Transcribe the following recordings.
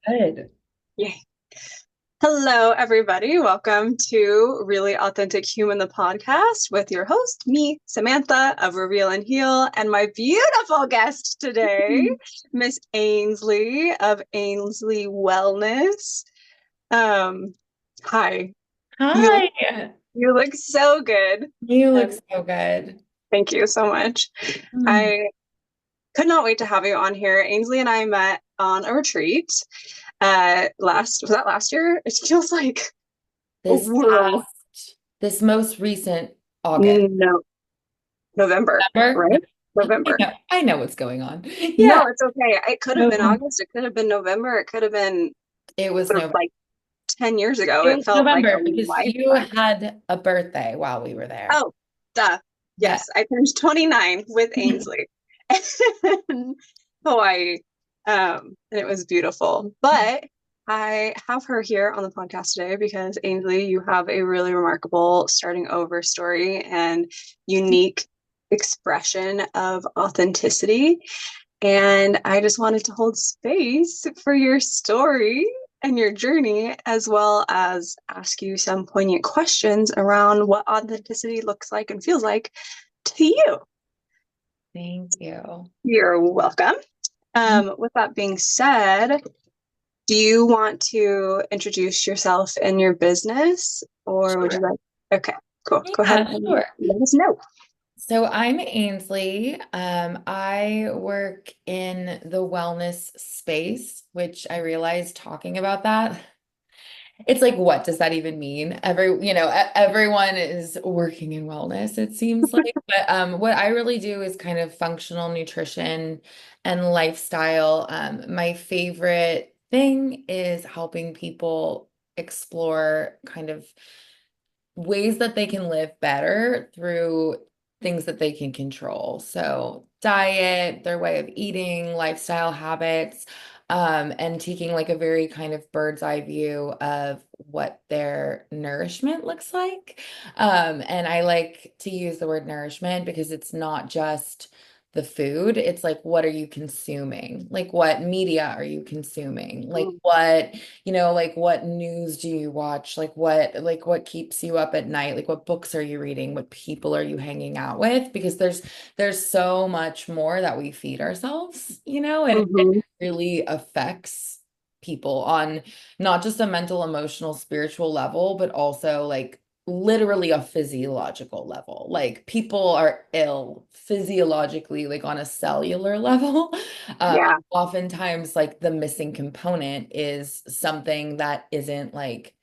Good. Yay. Hello, everybody. Welcome to Really Authentic Human, the podcast with your host, me, Samantha of Reveal and Heal, and my beautiful guest today, Miss Ainsley of Ainsley Wellness. Um, Hi. You look, Hi. you look so good. You look And so good. thank you so much. Hmm. I could not wait to have you on here. Ainsley and I met on a retreat was that last year? It feels like a This world. this most recent August. No, November, Remember? No, right? November. I know what's going on. Yeah, No, it's okay. It could have been November. August. It could have been November. It could have been It was November. like 10 years ago. It It was felt like a November because you lifetime. had a birthday while we were there. Oh, duh. Yeah. Yes, I turned 29 with Ainsley in Hawaii. And it was beautiful. But I have her here on the podcast today because Ainsley, you have a really remarkable starting over story and unique expression of authenticity. And I just wanted to hold space for your story and your journey, as well as ask you some poignant questions around what authenticity looks like and feels like to you. Thank you. You're welcome. With that being said, do you want to introduce yourself and your business, or would you Sure. like? Okay, cool. Go ahead Yeah, and sure. let us know. So I'm Ainsley. I work in the wellness space, which I realized talking about that. It's like, what does that even mean? Everyone is working in wellness, it seems like. But what I really do is kind of functional nutrition and lifestyle. My favorite thing is helping people explore kind of ways that they can live better through things that they can control. So diet, their way of eating, lifestyle habits, and taking like a very kind of bird's eye view of what their nourishment looks like. And I like to use the word nourishment because it's not just the food. It's like, what are you consuming? Like, what media are you consuming? Like, Mm. like what news do you watch? Like what keeps you up at night? Like what books are you reading? What people are you hanging out with? Because there's so much more that we feed ourselves, and it Mhm. really affects people on not just a mental, emotional, spiritual level, but also like literally a physiological level. Like people are ill physiologically, like on a cellular level. Yeah. Oftentimes, like the missing component is something that isn't like,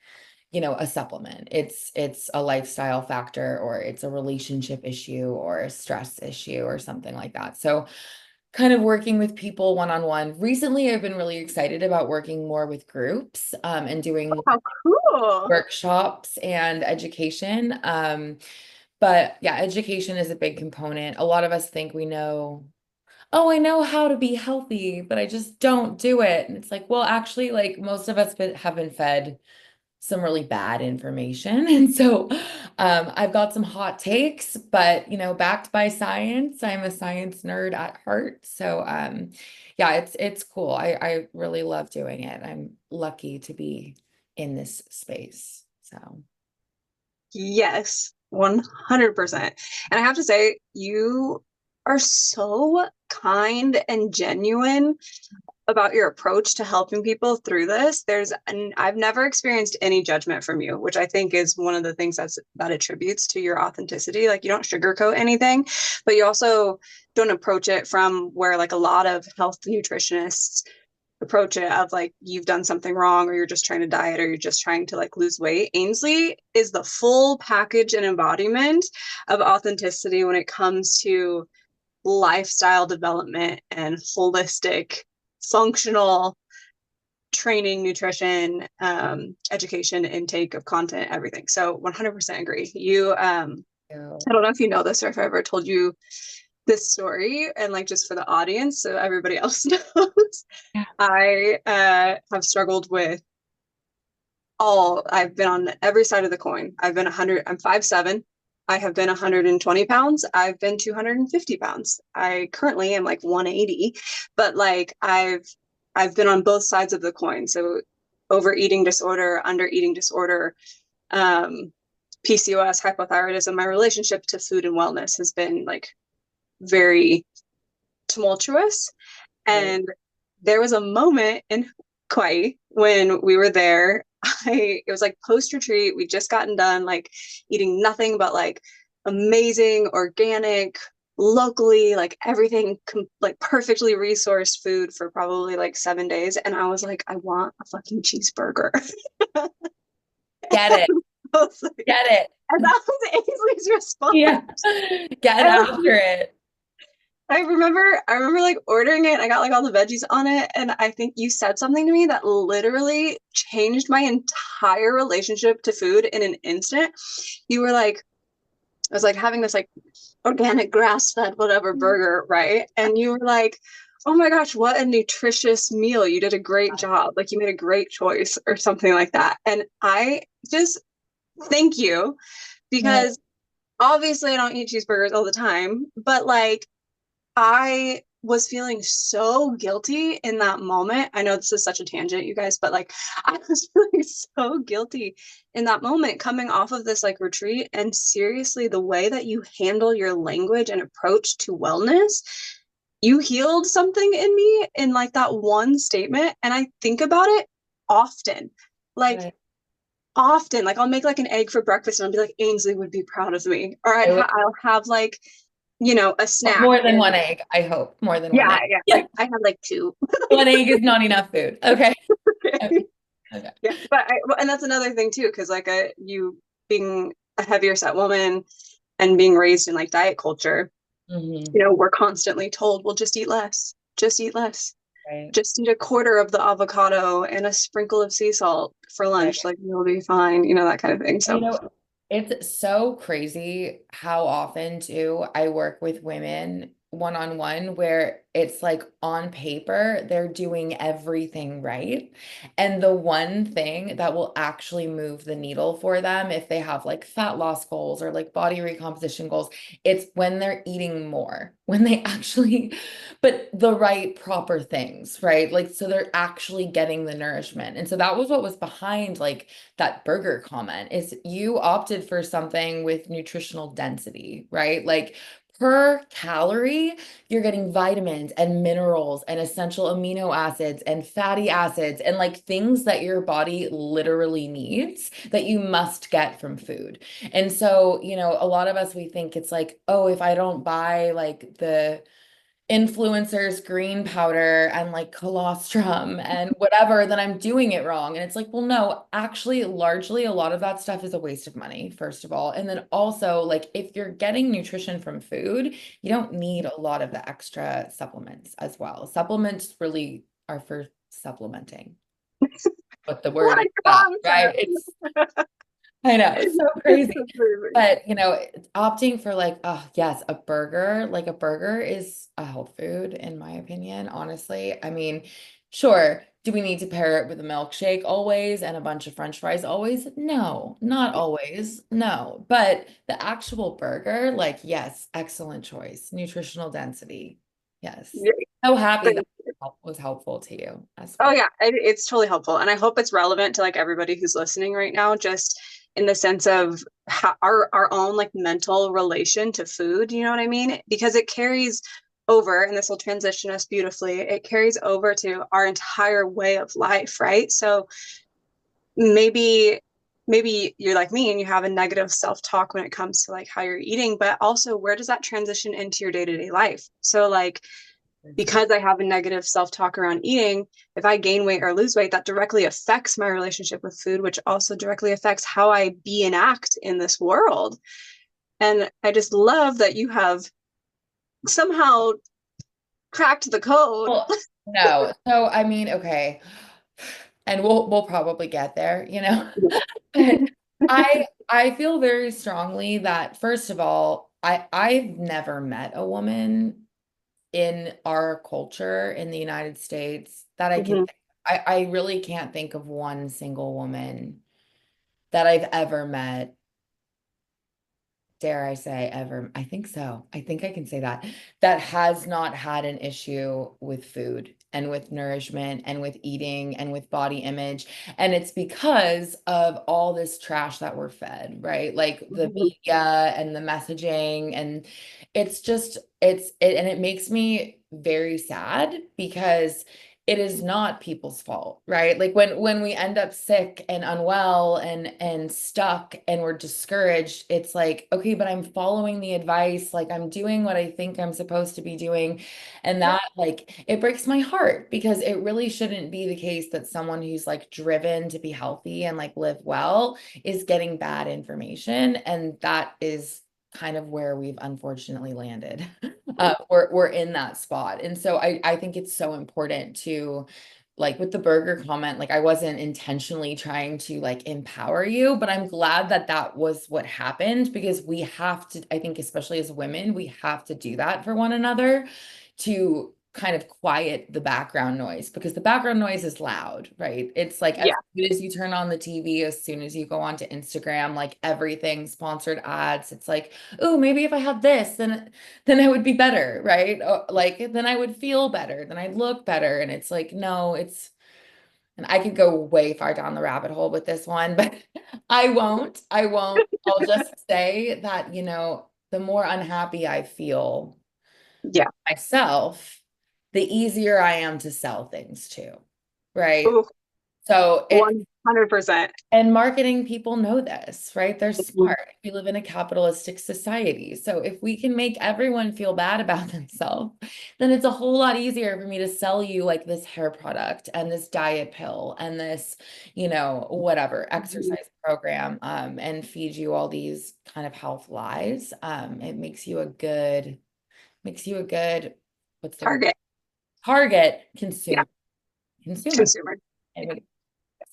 a supplement. It's a lifestyle factor, or it's a relationship issue, or a stress issue, or something like that. So kind of working with people one-on-one. Recently, I've been really excited about working more with groups, and doing How cool. workshops and education. But yeah, education is a big component. A lot of us think we know, oh, I know how to be healthy, but I just don't do it. And it's like, well, actually, like most of us have been fed some really bad information. And so I've got some hot takes, but backed by science. I'm a science nerd at heart. So yeah, it's cool. I really love doing it. I'm lucky to be in this space. So Yes, 100%. And I have to say, you are so kind and genuine about your approach to helping people through this. And I've never experienced any judgment from you, which I think is one of the things that attributes to your authenticity. Like you don't sugarcoat anything, but you also don't approach it from where like a lot of health nutritionists approach it of like you've done something wrong or you're just trying to diet or you're just trying to like lose weight. Ainsley is the full package and embodiment of authenticity when it comes to lifestyle development and holistic functional training, nutrition, education, intake of content, everything. So 100% agree. I don't know if you know this or if I ever told you this story, and like just for the audience, so everybody else knows, yeah. I have struggled with I've been on every side of the coin. I've been 100, I'm 5'7". I have been 120 pounds. I've been 250 pounds. I currently am like 180, but like I've been on both sides of the coin. So overeating disorder, under eating disorder, um, PCOS, hypothyroidism. My relationship to food and wellness has been like very tumultuous. Right. And there was a moment in Kauai when we were there. It was like post retreat. We just gotten done like eating nothing but like amazing, organic, locally, like everything like perfectly resourced food for probably like 7 days. And I was like, I want a fucking cheeseburger. Get it. I was like, Get it. and that was Ainsley's response. Yeah. Get And after it. I remember like ordering it. I got like all the veggies on it, and I think you said something to me that literally changed my entire relationship to food in an instant. You were like, I was like having this like organic grass-fed whatever burger, right? And you were like, "Oh my gosh, what a nutritious meal. You did a great job. Like you made a great choice or something like that." And I just thank you No, because obviously I don't eat cheeseburgers all the time, but like I was feeling so guilty in that moment. I know this is such a tangent, you guys, but like I was feeling so guilty in that moment coming off of this like retreat. And seriously, the way that you handle your language and approach to wellness, you healed something in me in like that one statement. And I think about it often. Like, right. often, like I'll make like an egg for breakfast and I'll be like, Ainsley would be proud of me. Or I would I'll have like, a snack more than and one egg, I hope. More than one yeah, egg. yeah. Yeah. Like I have like two. One egg is not enough food. Okay. Okay. Okay. Yeah, but and that's another thing too, because like you being a heavier set woman and being raised in like diet culture, Hmm. we're constantly told, well, just eat less, just eat less, Right. just eat a quarter of the avocado and a sprinkle of sea salt for Right. lunch, like you'll be fine, that kind of thing. You So know, it's so crazy how often too I work with women one on one where it's like on paper they're doing everything right. And the one thing that will actually move the needle for them if they have like fat loss goals or like body recomposition goals, it's when they're eating more, when they actually, but the right proper things, right? Like, so they're actually getting the nourishment. And so that was what was behind like that burger comment is you opted for something with nutritional density, right? Like per calorie, you're getting vitamins and minerals and essential amino acids and fatty acids and like things that your body literally needs that you must get from food. And so, a lot of us, we think it's like, oh, if I don't buy like the influencers green powder and like colostrum and whatever, then I'm doing it wrong. And it's like, well, no, actually, largely a lot of that stuff is a waste of money, first of all. And then also, like, if you're getting nutrition from food, you don't need a lot of the extra supplements as well. Supplements really are for supplementing, what the word is what a that, right? concept. I know, it's so crazy. That's amazing. But, opting for like, oh, yes, a burger, like a burger is a health food, in my opinion, honestly. I mean, sure, do we need to pair it with a milkshake always and a bunch of French fries always? No, not always. No. But the actual burger, like, yes, excellent choice. Nutritional density. Yes. Yeah, So happy that thank was helpful to you as Oh well. yeah, it's totally helpful, and I hope it's relevant to like everybody who's listening right now, just in the sense of how our own like mental relation to food. You know what I mean? Because it carries over, and this will transition us beautifully. It carries over to our entire way of life, right? So maybe maybe you're like me and you have a negative self-talk when it comes to like how you're eating, but also where does that transition into your day-to-day life? So like because I have a negative self talk around eating, if I gain weight or lose weight, that directly affects my relationship with food, which also directly affects how I be and act in this world. And I just love that you have somehow cracked the code. Well, no. So I mean, okay. And we'll probably get there, you know. But I feel very strongly that first of all, I've never met a woman in our culture in the United States that I can Mhm. think. I really can't think of one single woman that I've ever met, dare I say I think so. I think I can say that has not had an issue with food and with nourishment and with eating and with body image. And it's because of all this trash that we're fed, right? Like the Mhm. media and the messaging. And it's just, and it makes me very sad because it is not people's fault, right? Like when we end up sick and unwell and stuck and we're discouraged, it's like, okay, but I'm following the advice, like I'm doing what I think I'm supposed to be doing. And Yeah. that like it breaks my heart because it really shouldn't be the case that someone who's like driven to be healthy and like live well is getting bad information. And that is kind of where we've unfortunately landed. We're in that spot. And so I think it's so important to like with the burger comment, like I wasn't intentionally trying to like empower you, but I'm glad that that was what happened because we have to, I think, especially as women, we have to do that for one another to kind of quiet the background noise because the background noise is loud, right? It's like as Yeah. soon as you turn on the TV, as soon as you go onto Instagram, like everything sponsored ads, it's like, oh, maybe if I had this, then I would be better, right? Like then I would feel better, then I'd look better. And it's like, no, it's and I could go way far down the rabbit hole with this one, but I won't. I won't. I'll just say that, the more unhappy I feel Yeah. myself, the easier I am to sell things to, right? Ooh, So it 100%. and marketing people know this, right? They're smart. We live in a capitalistic society. So if we can make everyone feel bad about themselves, then it's a whole lot easier for me to sell you like this hair product and this diet pill and this, whatever Mhm. exercise program, and feed you all these kind of health lies. It makes you a good, what's the word? Target. Target Yeah. consumer. Consumer. Yeah.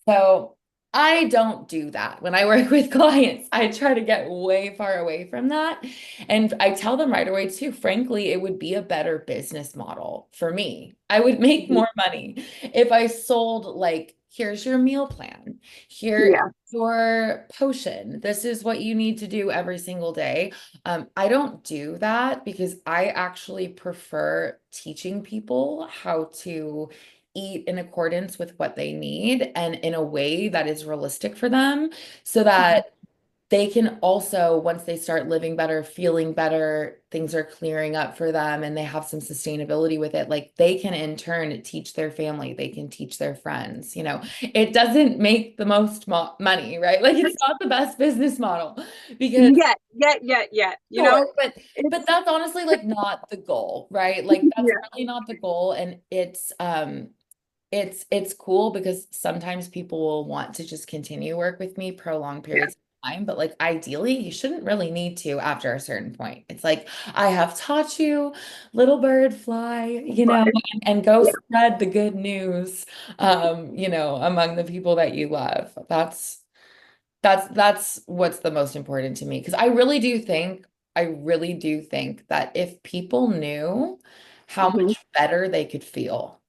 So I don't do that when I work with clients. I try to get way far away from that. And I tell them right away, too, frankly, it would be a better business model for me. I would make Mhm. more money if I sold, like, here's your meal plan, here Yeah. your potion. This is what you need to do every single day. I don't do that because I actually prefer teaching people how to eat in accordance with what they need and in a way that is realistic for them so Mhm. that they can also, once they start living better, feeling better, things are clearing up for them and they have some sustainability with it, like they can in turn teach their family, they can teach their friends. It doesn't make the most money, right? Like it's not the best business model because Yet. sure, but It's that's honestly like not the goal, right? Like that's yeah. really not the goal. And it's cool because sometimes people will want to just continue work with me prolonged Yeah. periods of time, but like ideally you shouldn't really need to after a certain point. It's like I have taught you, little bird fly, But and go yeah. spread the good news among the people that you love. That's what's the most important to me because I really do think that if people knew how Mhm. much better they could feel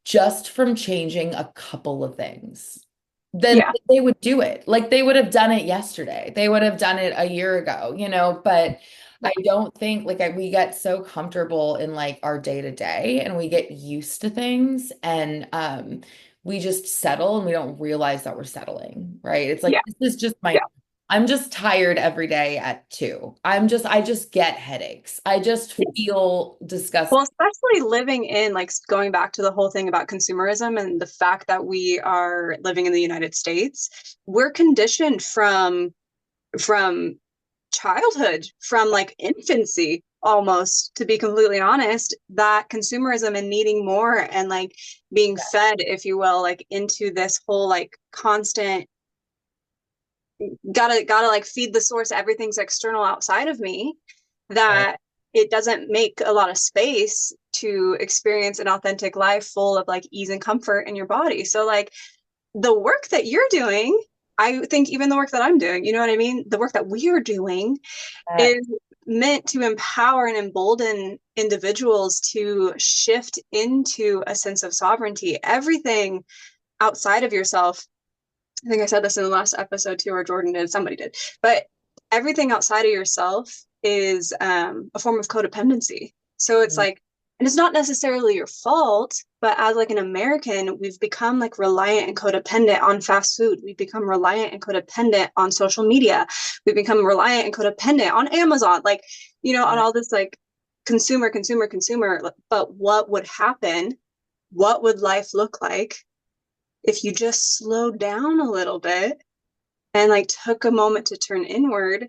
just from changing a couple of things, then Yeah. they would do it. Like they would have done it yesterday. They would have done it a year ago, but I don't think like we get so comfortable in like our day to day and we get used to things and we just settle and we don't realize that we're settling, right? It's like Yeah. this is just Yeah. I'm just tired every day at 2. I just get headaches. I just Yeah. feel disgusted. Well, especially living in like going back to the whole thing about consumerism and the fact that we are living in the United States, we're conditioned from childhood, from like infancy almost, to be completely honest, that consumerism and needing more and like being fed, if you will, like into this whole like constant gotta like feed the source, everything's external outside of me, Right. that it doesn't make a lot of space to experience an authentic life full of like ease and comfort in your body. So like the work that you're doing, I think even the work that I'm doing, you know what I mean, the work that we are doing is meant to empower and embolden individuals to shift into a sense of sovereignty. Everything outside of yourself, I think I said this in the last episode too, or Jordan did, somebody did, but everything outside of yourself is a form of codependency. So it's like And it's not necessarily your fault, but as like an American, we've become like reliant and codependent on fast food. We've become reliant and codependent on social media. We've become reliant and codependent on Amazon, like, on Yeah. all this like consumer, consumer, consumer. But what would happen? What would life look like if you just slowed down a little bit and like took a moment to turn inward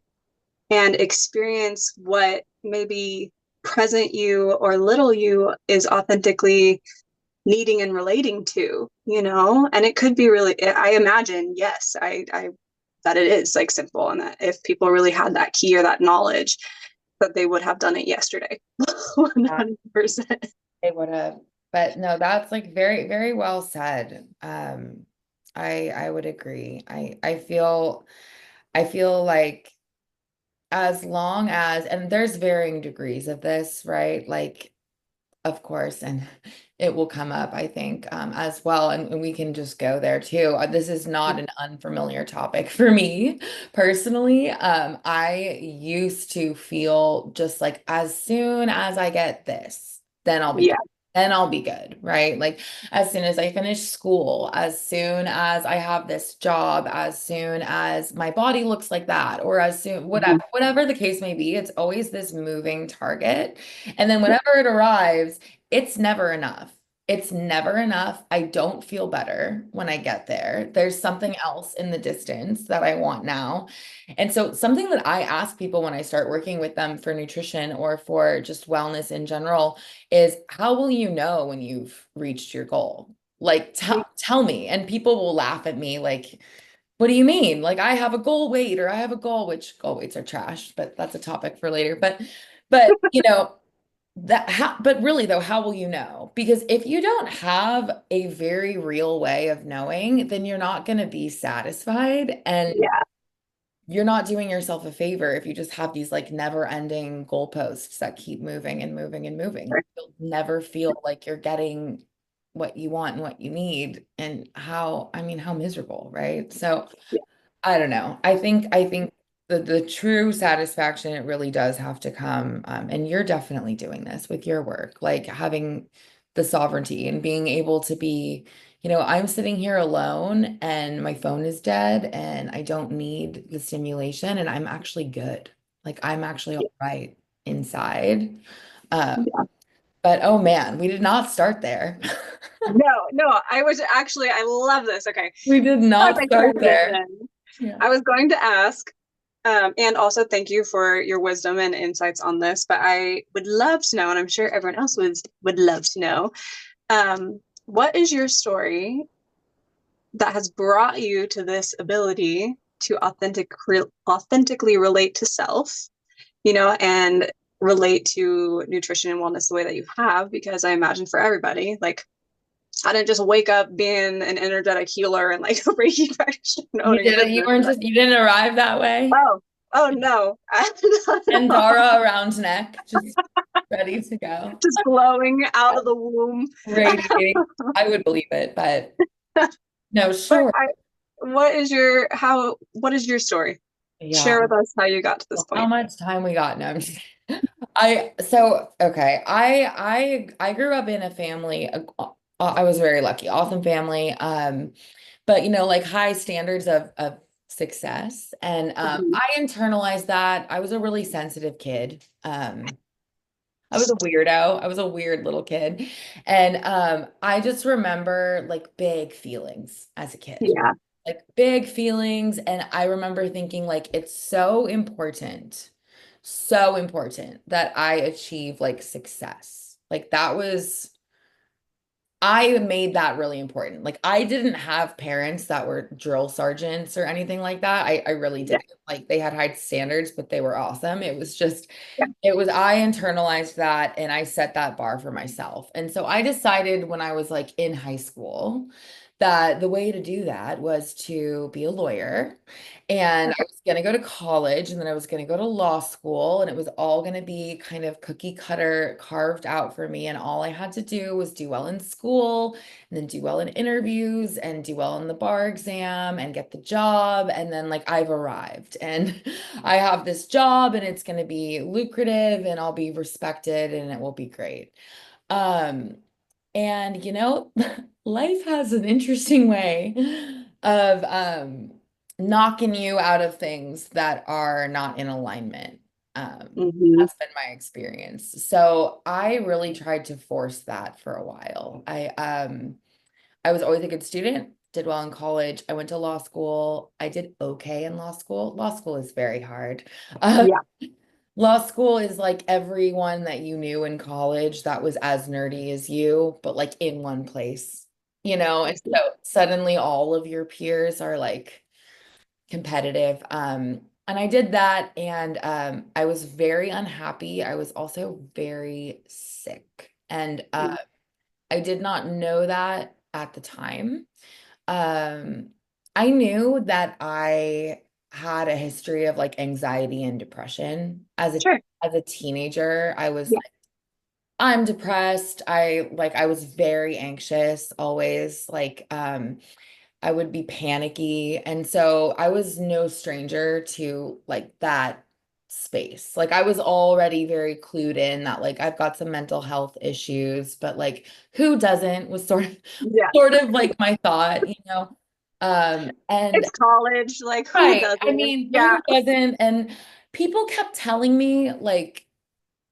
and experience what maybe present you or little you is authentically needing and relating to, And it could be really, I imagine, yes, I that it is like simple, and that if people really had that key or that knowledge, that they would have done it yesterday. 100%. They would have, but no, that's like very, very well said. I would agree. I feel like as long as, and there's varying degrees of this, right? Like, of course, and it will come up, I think, as well, and we can just go there too. This is not an unfamiliar topic for me personally. I used to feel just like as soon as I get this, then I'll be Yeah. good. Then I'll be good, right? Like as soon as I finish school, as soon as I have this job, as soon as my body looks like that, or as soon Mhm. whatever the case may be, it's always this moving target. And then whenever it arrives, it's never enough. It's never enough. I don't feel better when I get there. There's something else in the distance that I want now. And so, something that I ask people when I start working with them for nutrition or for just wellness in general is how will you know when you've reached your goal? Like, tell me. And people will laugh at me, like, what do you mean? Like, I have a goal weight or I have a goal, which goal weights are trash, but that's a topic for later. But, but really though, how will you know? Because if you don't have a very real way of knowing, then you're not going to be satisfied and Yeah. you're not doing yourself a favor if you just have these like never-ending goalposts that keep moving and moving and moving. You'll never feel like you're getting what you want and what you need. And I mean, how miserable, right? So Yeah. I don't know. I think the true satisfaction, it really does have to come. And you're definitely doing this with your work, like having the sovereignty and being able to be, I'm sitting here alone and my phone is dead and I don't need the stimulation and I'm actually good. Like I'm actually all right inside. Um, Yeah. but oh man, we did not start there. No, no, I love this. Okay. We did not Perfect start there. transition. Yeah. I was going to ask, and also thank you for your wisdom and insights on this, but I would love to know, and I'm sure everyone else would love to know, what is your story that has brought you to this ability to authentically relate to self, and relate to nutrition and wellness the way that you have? Because I imagine for everybody, like, I didn't just wake up being an energetic healer and like a Reiki practitioner You owning a didn't, you business. weren't just, you didn't arrive that way. Oh, oh no. And Dara around neck, just ready to go. Just glowing out of the womb. Radiating. I would believe it, but no, But sure. what is your story? Yeah. Share with us how you got to this Well, how point. much time we got? No, I'm just okay. I grew up in a family. I was very lucky, awesome family. But like high standards of success. And Mhm. I internalized that. I was a really sensitive kid. I was a weirdo. I was a weird little kid. And I just remember like big feelings as a kid. Yeah, Like big feelings. And I remember thinking like it's so important that I achieve like success. Like that was I made that really important. Like I didn't have parents that were drill sergeants or anything like that. I really yeah, didn't. Like they had high standards, but they were awesome. It was just, yeah. I internalized that and I set that bar for myself. And so I decided when I was like in high school that the way to do that was to be a lawyer. And I was going to go to college and then I was going to go to law school and it was all going to be kind of cookie cutter carved out for me. And all I had to do was do well in school and then do well in interviews and do well in the bar exam and get the job. And then like I've arrived and I have this job and it's going to be lucrative and I'll be respected and it will be great. Um, and life has an interesting way of knocking you out of things that are not in alignment. Hmm. That's been my experience. So I really tried to force that for a while. I was always a good student, did well in college. I went to law school. I did okay in law school. Law school is very hard. Um, Yeah. Law school is like everyone that you knew in college that was as nerdy as you, but like in one place, I and see. so suddenly all of your peers are like competitive. And I did that and I was very unhappy. I was also very sick. And I did not know that at the time. Um, I knew that I had a history of like anxiety and depression Sure. as a teenager. I was Yeah. like, I'm depressed. I was very anxious always. I would be panicky. And so I was no stranger to like that space. Like I was already very clued in that like I've got some mental health issues, but like who doesn't was sort of Yeah. sort of like my thought. And It's college. Like, who right, I doesn't? mean, Yeah. who doesn't? And people kept telling me like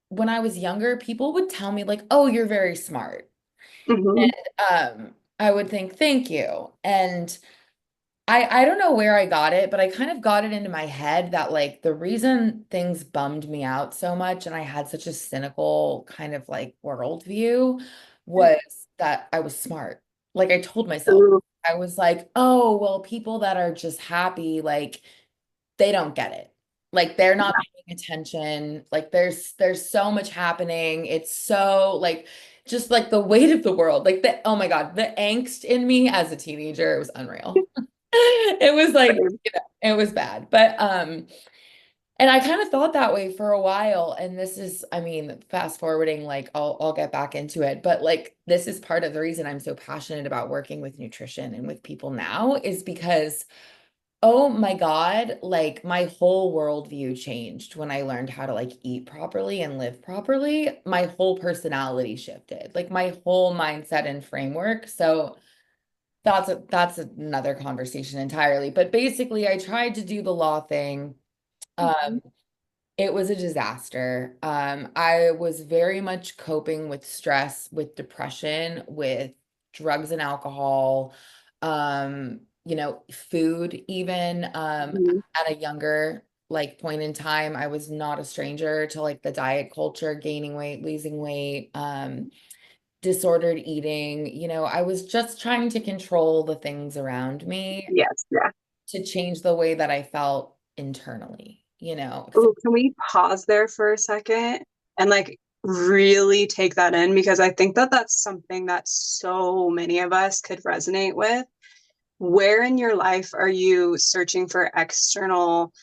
when I was younger, people would tell me like, "Oh, you're very smart." Hmm. I would think, "Thank you." And I don't know where I got it, but I kind of got it into my head that like the reason things bummed me out so much and I had such a cynical kind of like worldview was that I was smart. Like I told myself, Ooh, I was like, oh, well, people that are just happy, like they don't get it. Like they're not paying attention. Like there's so much happening. It's so like just like the weight of the world. Like the oh my God, the angst in me as a teenager, it was unreal. It was like, same. it was bad. But and I kind of thought that way for a while. And this is, I mean, fast forwarding, like I'll get back into it. But like this is part of the reason I'm so passionate about working with nutrition and with people now is because oh my God, like my whole worldview changed when I learned how to like eat properly and live properly. My whole personality shifted, like my whole mindset and framework. So that's another conversation entirely. But basically, I tried to do the law thing. Mhm. Um, it was a disaster. I was very much coping with stress, with depression, with drugs and alcohol, food even. Mhm. At a younger like point in time, I was not a stranger to like the diet culture, gaining weight, losing weight, disordered eating. I was just trying to control the things around me Yes. Yeah. to change the way that I felt internally. Ooh, can we pause there for a second and like really take that in? Because I think that that's something that so many of us could resonate with. Where in your life are you searching for external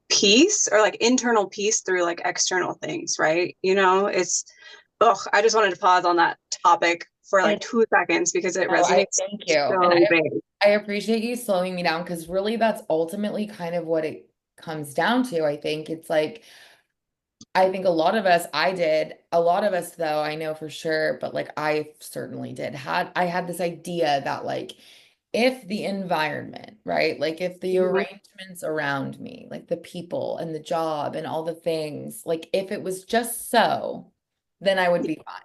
peace or like internal peace through like external things, right? I just wanted to pause on that topic for like And 2 seconds because it no, I resonates thank you. And so big. I appreciate you slowing me down because really that's ultimately kind of what it comes down to. I think it's like I think a lot of us, I did, a lot of us though, I know for sure, but like I certainly did, I had this idea that like if the environment, right? Like if the Mhm. arrangements around me, like the people and the job and all the things, like if it was just so, then I would be fine.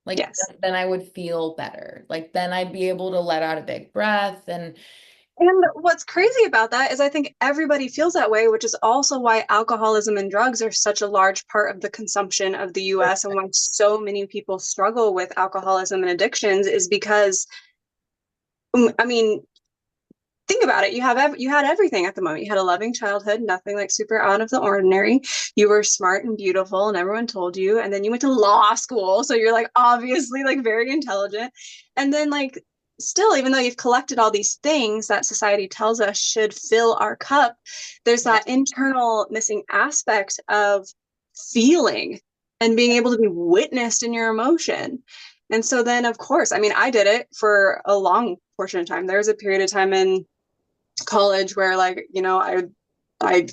Like Yes. then I would feel better. Like then I'd be able to let out a big breath and And what's crazy about that is I think everybody feels that way, which is also why alcoholism and drugs are such a large part of the consumption of the US and why so many people struggle with alcoholism and addictions is because I mean, think about it. You had everything at the moment. You had a loving childhood, nothing like super out of the ordinary. You were smart and beautiful, and everyone told you. And then you went to law school, so you're like obviously like very intelligent. And then like still, even though you've collected all these things that society tells us should fill our cup, there's yeah. that internal missing aspect of feeling and being able to be witnessed in your emotion. And so then, of course, I mean, I did it for a long portion of time. There was a period of time in college where like I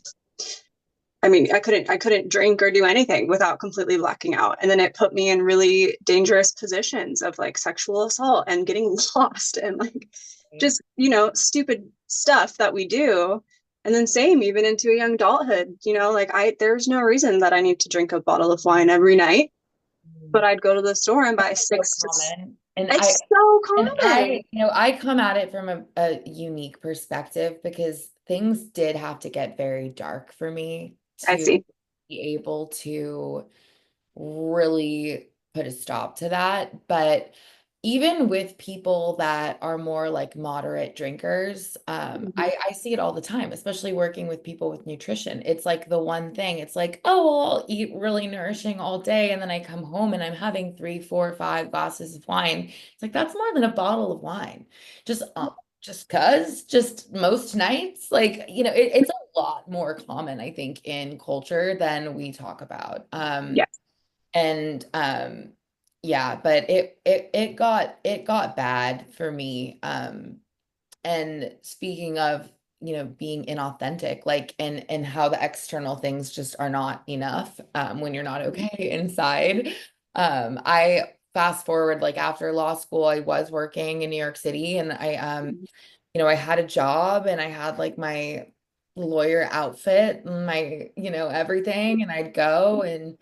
I mean, I couldn't drink or do anything without completely blacking out. And then it put me in really dangerous positions of like sexual assault and getting lost and like just, stupid stuff that we do. And then same even into a young adulthood, like there's no reason that I need to drink a bottle of wine every night, but I'd go to the store and buy So six to common. And it's so I, common. I come at it from a unique perspective because things did have to get very dark for me I to see. be able to really put a stop to that. But even with people that are more like moderate drinkers, Mhm. I see it all the time, especially working with people with nutrition. It's like the one thing, it's like, oh, well, I'll eat really nourishing all day. And then I come home and I'm having 3, 4, 5 glasses of wine. It's like, that's more than a bottle of wine. Just, just most nights, like, it's a lot more common, I think, in culture than we talk about. Yes. And yeah, but it got bad for me. And speaking of, being inauthentic, like and how the external things just are not enough when you're not okay inside. I fast forward, like after law school, I was working in New York City, and I had a job and I had like my lawyer outfit and my, everything, and I'd go and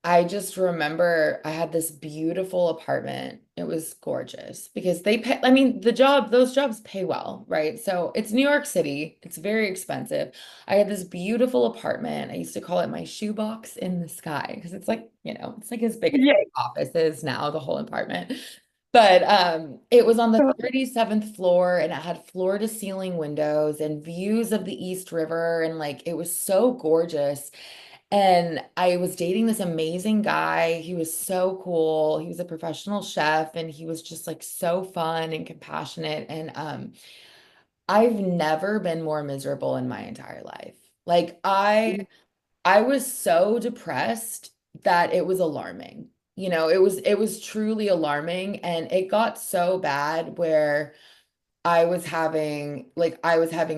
I just remember I had this beautiful apartment. It was gorgeous because they pay, I mean, those jobs pay well, right? So it's New York City. It's very expensive. I had this beautiful apartment. I used to call it my shoebox in the sky because it's like, it's like as big as Yay. the office is now, the whole apartment. But it was on the 37th floor and it had floor to ceiling windows and views of the East River, and like it was so gorgeous. And I was dating this amazing guy. He was so cool. He was a professional chef and he was just like so fun and compassionate. And I've never been more miserable in my entire life. Like I was so depressed that it was alarming. It was truly alarming, and it got so bad where I was having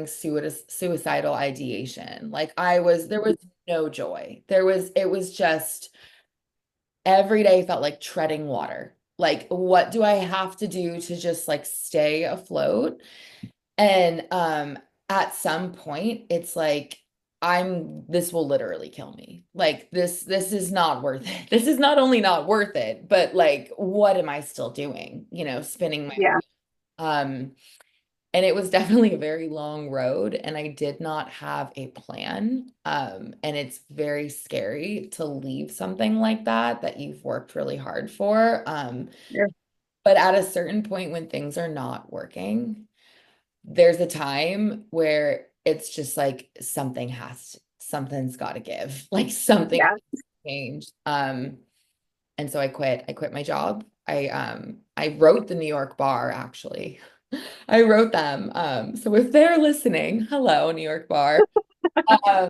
suicidal ideation. Like there was no joy. It was just every day felt like treading water. Like, what do I have to do to just like stay afloat? And at some point it's like this will literally kill me. Like this is not worth it. This is not only not worth it, but like what am I still doing? Spinning my Yeah. um and it was definitely a very long road, and I did not have a plan. And it's very scary to leave something like that you've worked really hard for. Yeah. But at a certain point when things are not working, there's a time where it's just like something's got to give. Like something Yeah. has to change. And so I quit. I quit my job. I wrote the New York bar actually. I wrote them. So if they're listening, hello, New York bar. Um,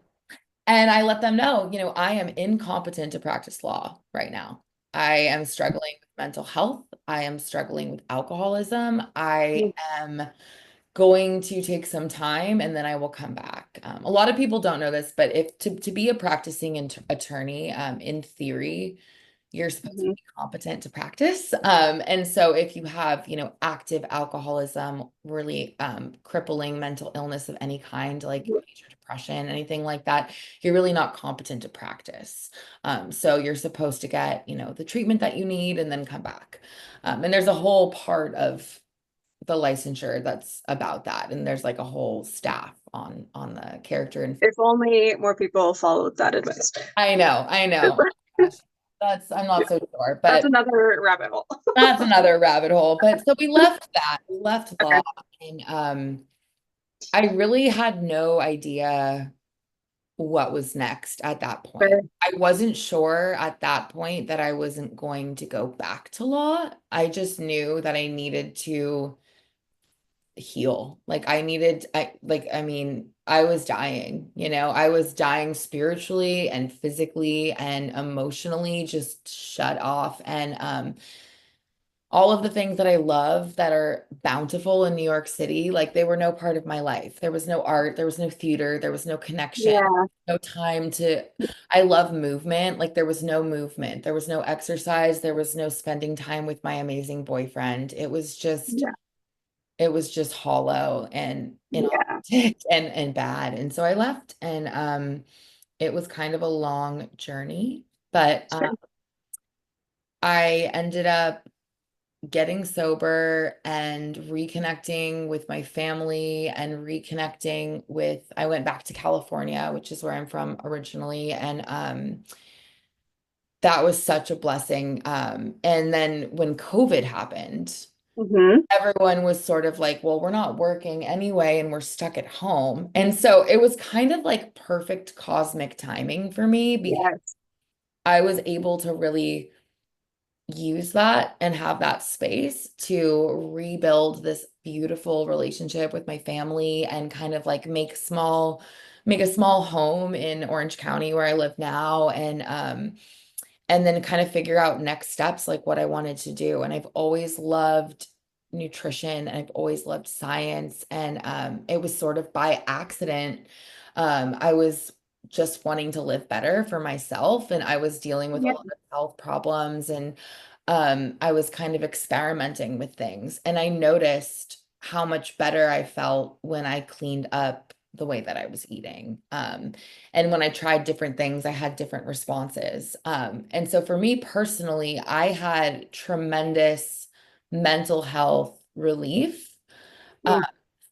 and I let them know, I am incompetent to practice law right now. I am struggling with mental health. I am struggling with alcoholism. I am going to take some time and then I will come back. A lot of people don't know this, but if to be a practicing attorney, in theory, you're supposed to Mhm. be competent to practice. And so if you have, active alcoholism, really crippling mental illness of any kind, like major depression, anything like that, you're really not competent to practice. So you're supposed to get, the treatment that you need and then come back. And there's a whole part of the licensure that's about that. And there's like a whole staff on the character and If only more people followed that advice. I know. Oh my gosh. I'm Yeah. not so sure, That's but another rabbit hole. that's another rabbit hole. But so we left that. We left law, Okay. and I really had no idea what was next at that point. Fair. I wasn't sure at that point that I wasn't going to go back to law. I just knew that I needed to heal. Like I mean, I was dying, I was dying spiritually and physically and emotionally, just shut off. And all of the things that I love that are bountiful in New York City, like they were no part of my life. There was no art, there was no theater, there was no connection, Yeah, no time to, I love movement. Like there was no movement, there was no exercise, there was no spending time with my amazing boyfriend. yeah, It was just hollow and yeah, inauthentic and bad. And so I left and it was kind of a long journey, but sure. I ended up getting sober and reconnecting with my family and reconnecting with, I went back to California, which is where I'm from originally. And that was such a blessing. And then when COVID happened, Hmm. everyone was sort of like, well, we're not working anyway, and we're stuck at home. And so it was kind of like perfect cosmic timing for me because Yes. I was able to really use that and have that space to rebuild this beautiful relationship with my family and kind of like make a small home in Orange County where I live now and then kind of figure out next steps like what I wanted to do. And I've always loved nutrition and I've always loved science. And it was sort of by accident. I was just wanting to live better for myself and I was dealing with a Yeah. lot of health problems and I was kind of experimenting with things. And I noticed how much better I felt when I cleaned up the way that I was eating. And when I tried different things, I had different responses. And so for me personally, I had tremendous mental health relief uh, Mm,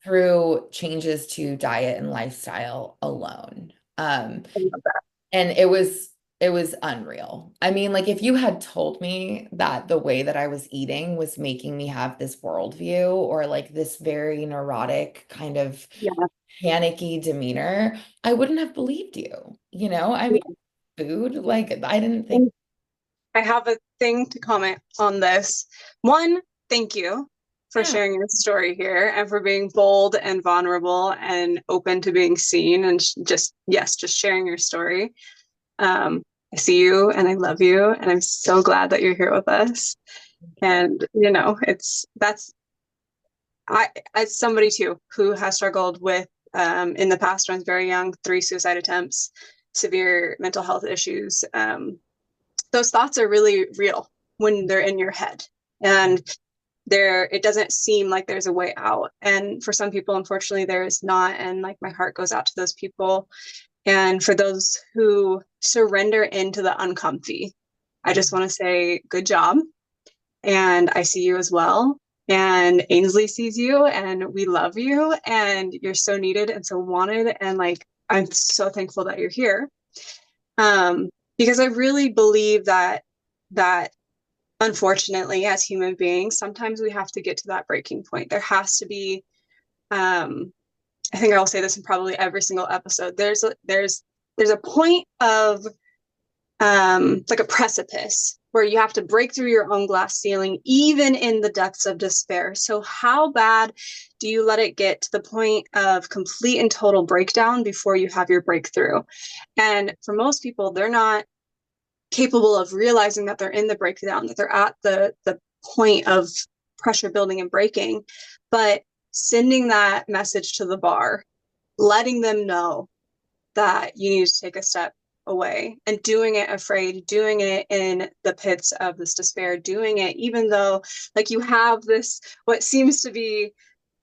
through changes to diet and lifestyle alone. I love that. And it was unreal. I mean, like if you had told me that the way that I was eating was making me have this worldview or like this very neurotic kind of Yeah. panicky demeanor, I wouldn't have believed you. I mean, food, like I didn't think, And I have a thing to comment on this. One, thank you for yeah, sharing your story here and for being bold and vulnerable and open to being seen and just, yes, just sharing your story. I see you and I love you, and I'm so glad that you're here with us. thank you. And, that's, as somebody too who has struggled with, in the past when I was very young, 3 suicide attempts, severe mental health issues. Those thoughts are really real when they're in your head. And it doesn't seem like there's a way out. And for some people, unfortunately, there is not. And like my heart goes out to those people. And for those who surrender into the uncomfy, I Yeah. just want to say good job. And I see you as well. And Ainsley sees you, and we love you, and you're so needed and so wanted. And like, I'm so thankful that you're here. Um, because I really believe that unfortunately, as human beings, sometimes we have to get to that breaking point. There has to be, I think I'll say this in probably every single episode. There's a point of, like a precipice where you have to break through your own glass ceiling, even in the depths of despair. So, how bad do you let it get to the point of complete and total breakdown before you have your breakthrough? And for most people, they're not capable of realizing that they're in the breakdown, that they're at the point of pressure building and breaking, but sending that message to the bar, letting them know that you need to take a step away, and doing it afraid, doing it in the pits of this despair, doing it even though like you have this what seems to be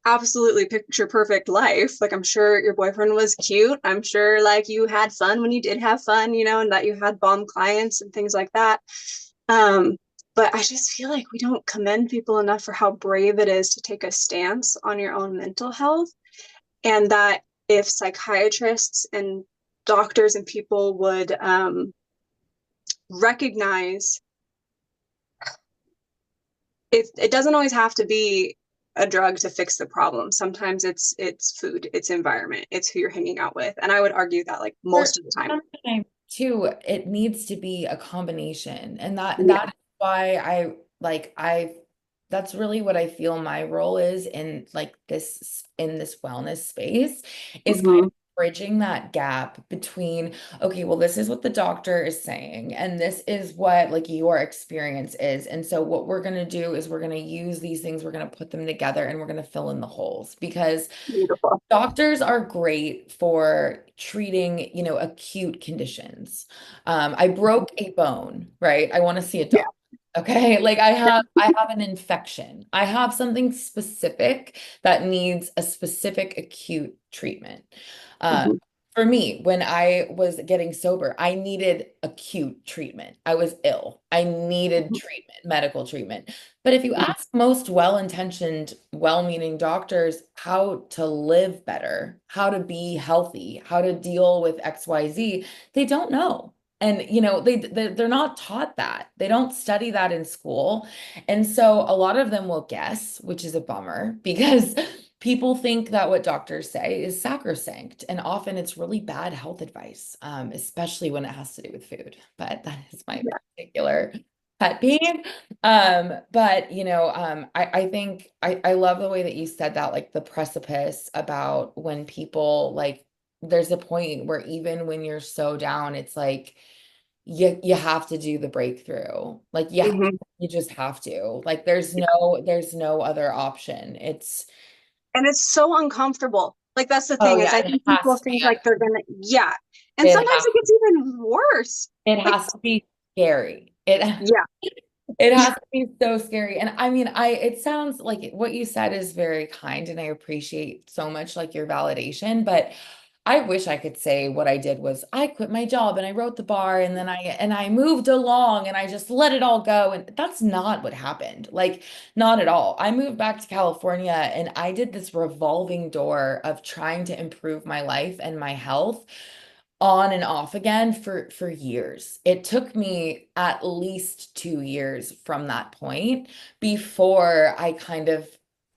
absolutely picture perfect life. Like I'm sure your boyfriend was cute. I'm sure like you had fun when you did have fun, and that you had bomb clients and things like that. Um, but I just feel like we don't commend people enough for how brave it is to take a stance on your own mental health. And that if psychiatrists and doctors and people would, recognize it doesn't always have to be a drug to fix the problem. Sometimes it's food, it's environment, it's who you're hanging out with. And I would argue that like For most of the time. sometimes too, it needs to be a combination. And Yeah. that is why that's really what I feel my role is in like this in this wellness space is kind Mm-hmm. bridging that gap between, okay, well, this is what the doctor is saying, and this is what like your experience is. And so what we're going to do is we're going to use these things, we're going to put them together, and we're going to fill in the holes because Beautiful. doctors are great for treating, acute conditions. I broke a bone, right? I want to see a Yeah. doctor. Okay, like Yeah. I have an infection. I have something specific that needs a specific acute treatment. Uh, Mhm. for me, when I was getting sober, I needed acute treatment. I was ill. I needed Mhm. treatment, medical treatment. But if you Mhm. ask most well-intentioned, well-meaning doctors how to live better, how to be healthy, how to deal with XYZ, they don't know. And they're not taught that. They don't study that in school. And so a lot of them will guess, which is a bummer because people think that what doctors say is sacrosanct, and often it's really bad health advice, especially when it has to do with food. But that is my Yeah. particular pet peeve. But I think I love the way that you said that, like the precipice about when people like there's a point where even when you're so down, it's like you have to do the breakthrough. Like Mhm. you just have to. Like there's no other option. It's And it's so uncomfortable. Like that's the oh thing is yeah, I it think has people to be think like they're gonna, yeah. And it sometimes has it gets even worse. it Like, has to be scary. It yeah. It Yeah. has to be so scary. And I mean, it sounds like what you said is very kind and I appreciate so much like your validation, but I wish I could say what I did was I quit my job and I wrote the bar and then I moved along and I just let it all go. And that's not what happened. Like not at all. I moved back to California and I did this revolving door of trying to improve my life and my health on and off again for years. It took me at least 2 years from that point before I kind of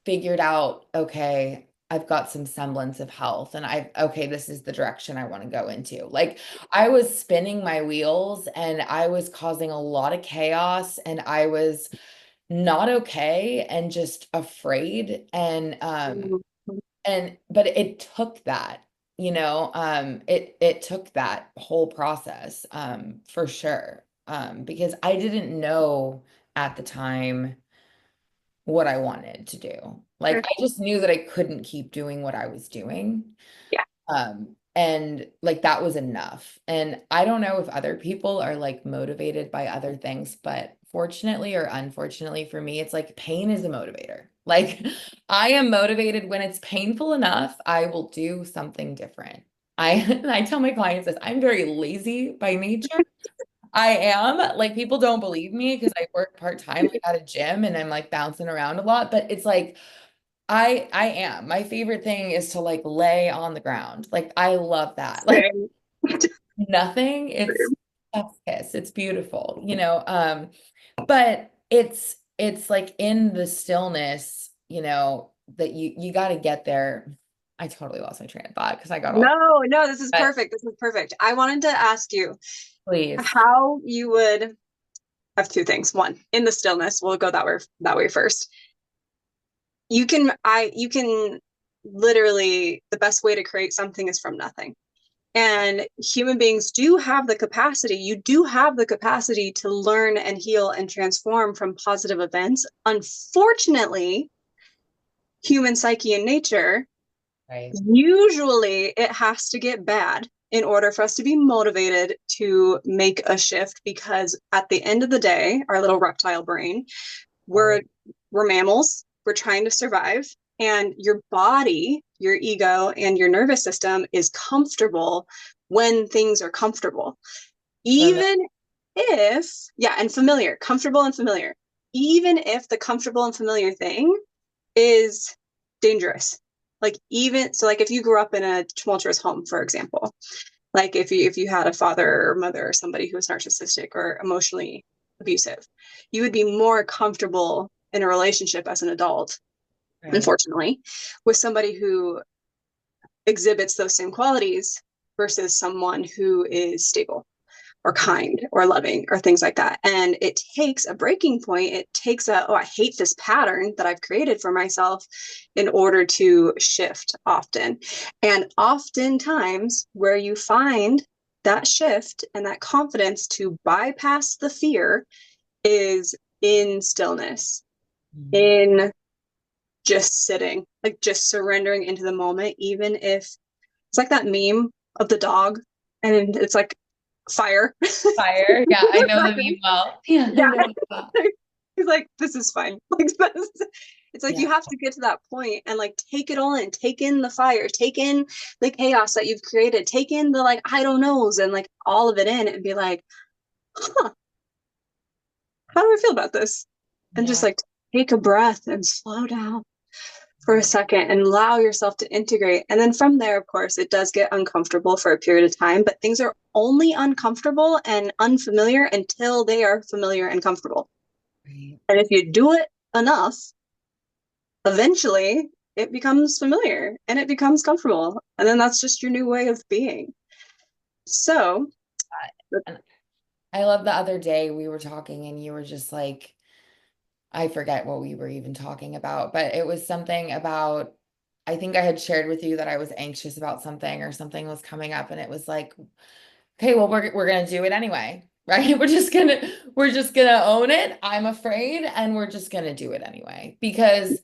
figured out, okay, I've got some semblance of health and okay, this is the direction I want to go into. Like I was spinning my wheels and I was causing a lot of chaos and I was not okay and just afraid Mhm. and but it took that, it took that whole process, for sure. Because I didn't know at the time what I wanted to do. Like Sure. I just knew that I couldn't keep doing what I was doing. Yeah. And like that was enough. And I don't know if other people are like motivated by other things, but fortunately or unfortunately for me, it's like pain is a motivator. Like I am motivated when it's painful enough, I will do something different. I tell my clients this, I'm very lazy by nature. I am like people don't believe me because I work part-time like at a gym and I'm like bouncing around a lot, but it's like I am. My favorite thing is to like lay on the ground. Like I love that. Like Same. nothing. It's Same. chef's kiss. It's beautiful, but it's like in the stillness, that you got to get there. I totally lost my train of thought because I got all, No, no, this is but perfect. This is perfect. I wanted to ask you please. how you would have two things. One, in the stillness, we'll go that way first. You can literally the best way to create something is from nothing. And human beings do have the capacity, you do have the capacity to learn and heal and transform from positive events. Unfortunately, human psyche and nature, Right. usually it has to get bad in order for us to be motivated to make a shift because at the end of the day, our little reptile brain, we're Right. we're mammals, we're trying to survive, and your body, your ego and your nervous system is comfortable when things are comfortable, Remember- even if, yeah, and familiar, comfortable and familiar, even if the comfortable and familiar thing is dangerous. Like even so, like if you grew up in a tumultuous home, for example, like if you had a father or mother or somebody who was narcissistic or emotionally abusive, you would be more comfortable in a relationship as an adult, Right. unfortunately, with somebody who exhibits those same qualities versus someone who is stable. or kind or loving or things like that. And it takes a breaking point. It takes oh, I hate this pattern that I've created for myself in order to shift often. And oftentimes, where you find that shift and that confidence to bypass the fear is in stillness, Mhm. in just sitting, like just surrendering into the moment, even if it's like that meme of the dog and it's like fire. Fire. Yeah, I know the meme well. Yeah, I Yeah. know it well. He's like, this is fine. Like it's like Yeah, you have to get to that point and like take it all in, take in the fire, take in the chaos that you've created, take in the like I don't knows and like all of it in and be like, huh, how do I feel about this? And just yeah, like take a breath and slow down for a yeah, second and allow yourself to integrate. And then from there, of course, it does get uncomfortable for a period of time, but things are only uncomfortable and unfamiliar until they are familiar and comfortable. right. And if you do it enough, eventually it becomes familiar and it becomes comfortable. And then that's just your new way of being. So, And I love the other day we were talking and you were just like, I forget what we were even talking about, but it was something about, I think I had shared with you that I was anxious about something or something was coming up and it was like, okay, well, we're gonna do it anyway, right? We're just gonna own it. I'm afraid, and we're just gonna do it anyway. Because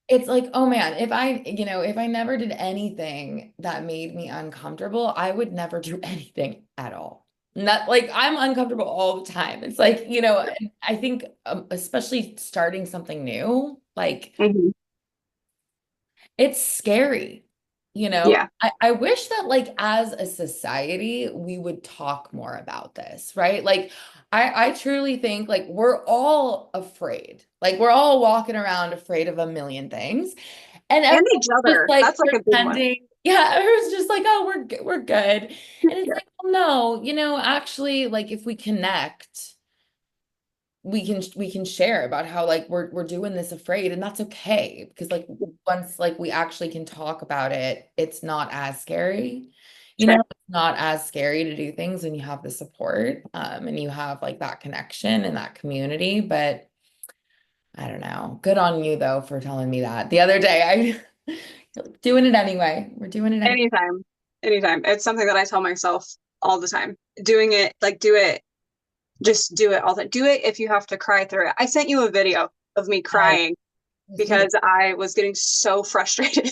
it's like, oh man, if I never did anything that made me uncomfortable, I would never do anything at all. Not like I'm uncomfortable all the time. It's like, and I think especially starting something new, like mhm, it's scary. yeah, I wish that like as a society, we would talk more about this, right? Like I truly think like we're all afraid. Like we're all walking around afraid of a million things. And and everyone's each just other. like That's like a big one. pretending. Yeah, everyone's just like, oh, we're good. And it's Yeah, like, well, no, actually, like if we connect, we can share about how like we're doing this afraid, and that's okay because like once like we actually can talk about it, it's not as scary. sure. It's not as scary to do things when you have the support, and you have like that connection and that community. But I don't know. Good on you though for telling me that the other day. I doing it anyway. We're doing it anyway. Anytime, anytime. It's something that I tell myself all the time. Doing it, like do it, just do it all the time. Do it if you have to cry through it. I sent you a video of me Yes, crying it was beautiful. because I was getting so frustrated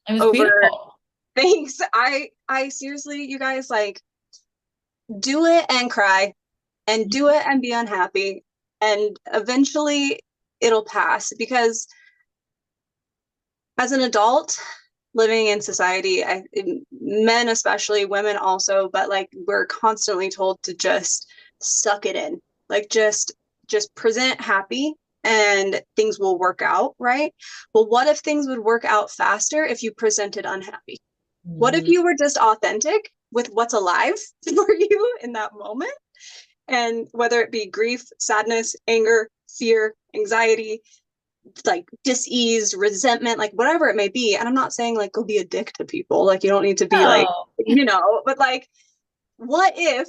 It was over beautiful. things. I seriously, you guys, like do it and cry and do it and be unhappy and eventually it'll pass because as an adult living in society, men especially, women also, but like we're constantly told to just suck it in, like just present happy and things will work out, right? Well, what if things would work out faster if you presented unhappy? What if Mhm. you were just authentic with what's alive for you in that moment? And whether it be grief, sadness, anger, fear, anxiety, like dis-ease, resentment, like whatever it may be. And I'm not saying like go be a dick to people. Like you don't need to be like, No. but like what if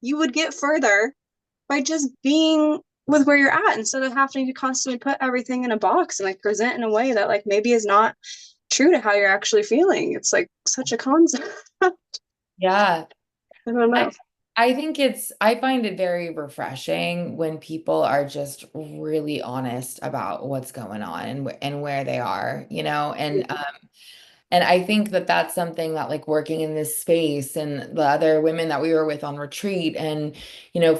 you would get further by just being with where you're at instead of having to constantly put everything in a box and like present in a way that like maybe is not true to how you're actually feeling. It's like such a concept. I Yeah. don't I know. I think I find it very refreshing when people are just really honest about what's going on and where they are, and I think that that's something that like working in this space and the other women that we were with on retreat and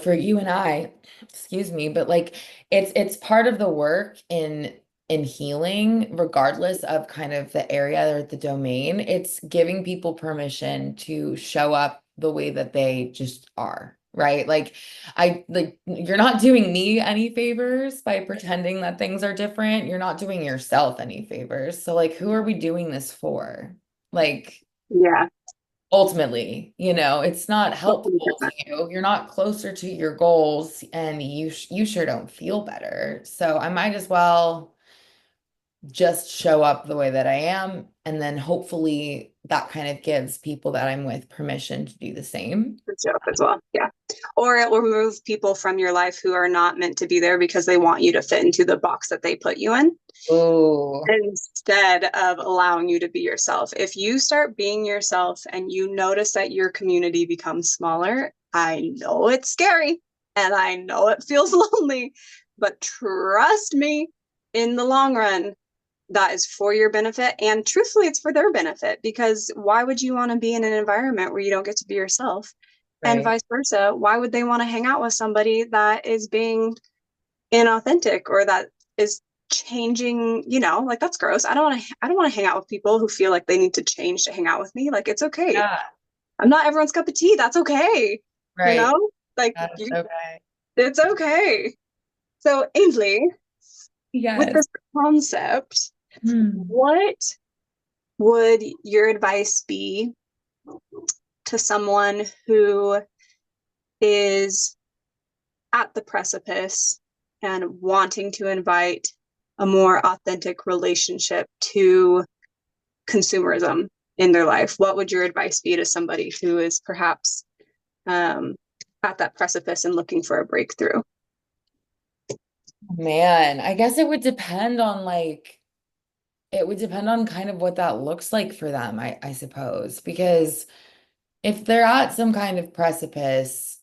for you and I, excuse me, but like it's part of the work in healing regardless of kind of the area or the domain. It's giving people permission to show up the way that they just are. Right. Like you're not doing me any favors by pretending that things are different. You're not doing yourself any favors. So like who are we doing this for? Like Yeah, ultimately, it's not helpful 100%. to you. You're not closer to your goals and you sure don't feel better. So I might as well just show up the way that I am. And then hopefully that kind of gives people that I'm with permission to do the same. Joke as well. Yeah. Or it will remove people from your life who are not meant to be there because they want you to fit into the box that they put you in Oh, instead of allowing you to be yourself. If you start being yourself and you notice that your community becomes smaller, I know it's scary and I know it feels lonely, but trust me, in the long run, that is for your benefit. And truthfully, it's for their benefit because why would you want to be in an environment where you don't get to be yourself? And right. vice versa. Why would they want to hang out with somebody that is being inauthentic or that is changing, like that's gross. I don't want to hang out with people who feel like they need to change to hang out with me. Like it's okay. Yeah, I'm not everyone's cup of tea. That's okay. You right. know? Like That is okay. it's okay. So Ainsley, with Yes. this concept, Hmm. what would your advice be to someone who is at the precipice and wanting to invite a more authentic relationship to consumerism in their life? What would your advice be to somebody who is perhaps um, at that precipice and looking for a breakthrough? Man, I guess it would depend on kind of what that looks like for them, I suppose. Because if they're at some kind of precipice,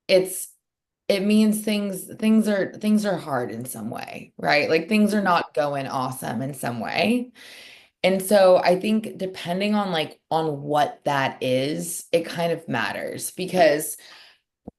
it's it means things are hard in some way, right? Like things are not going awesome in some way. And so I think depending on on what that is, it kind of matters because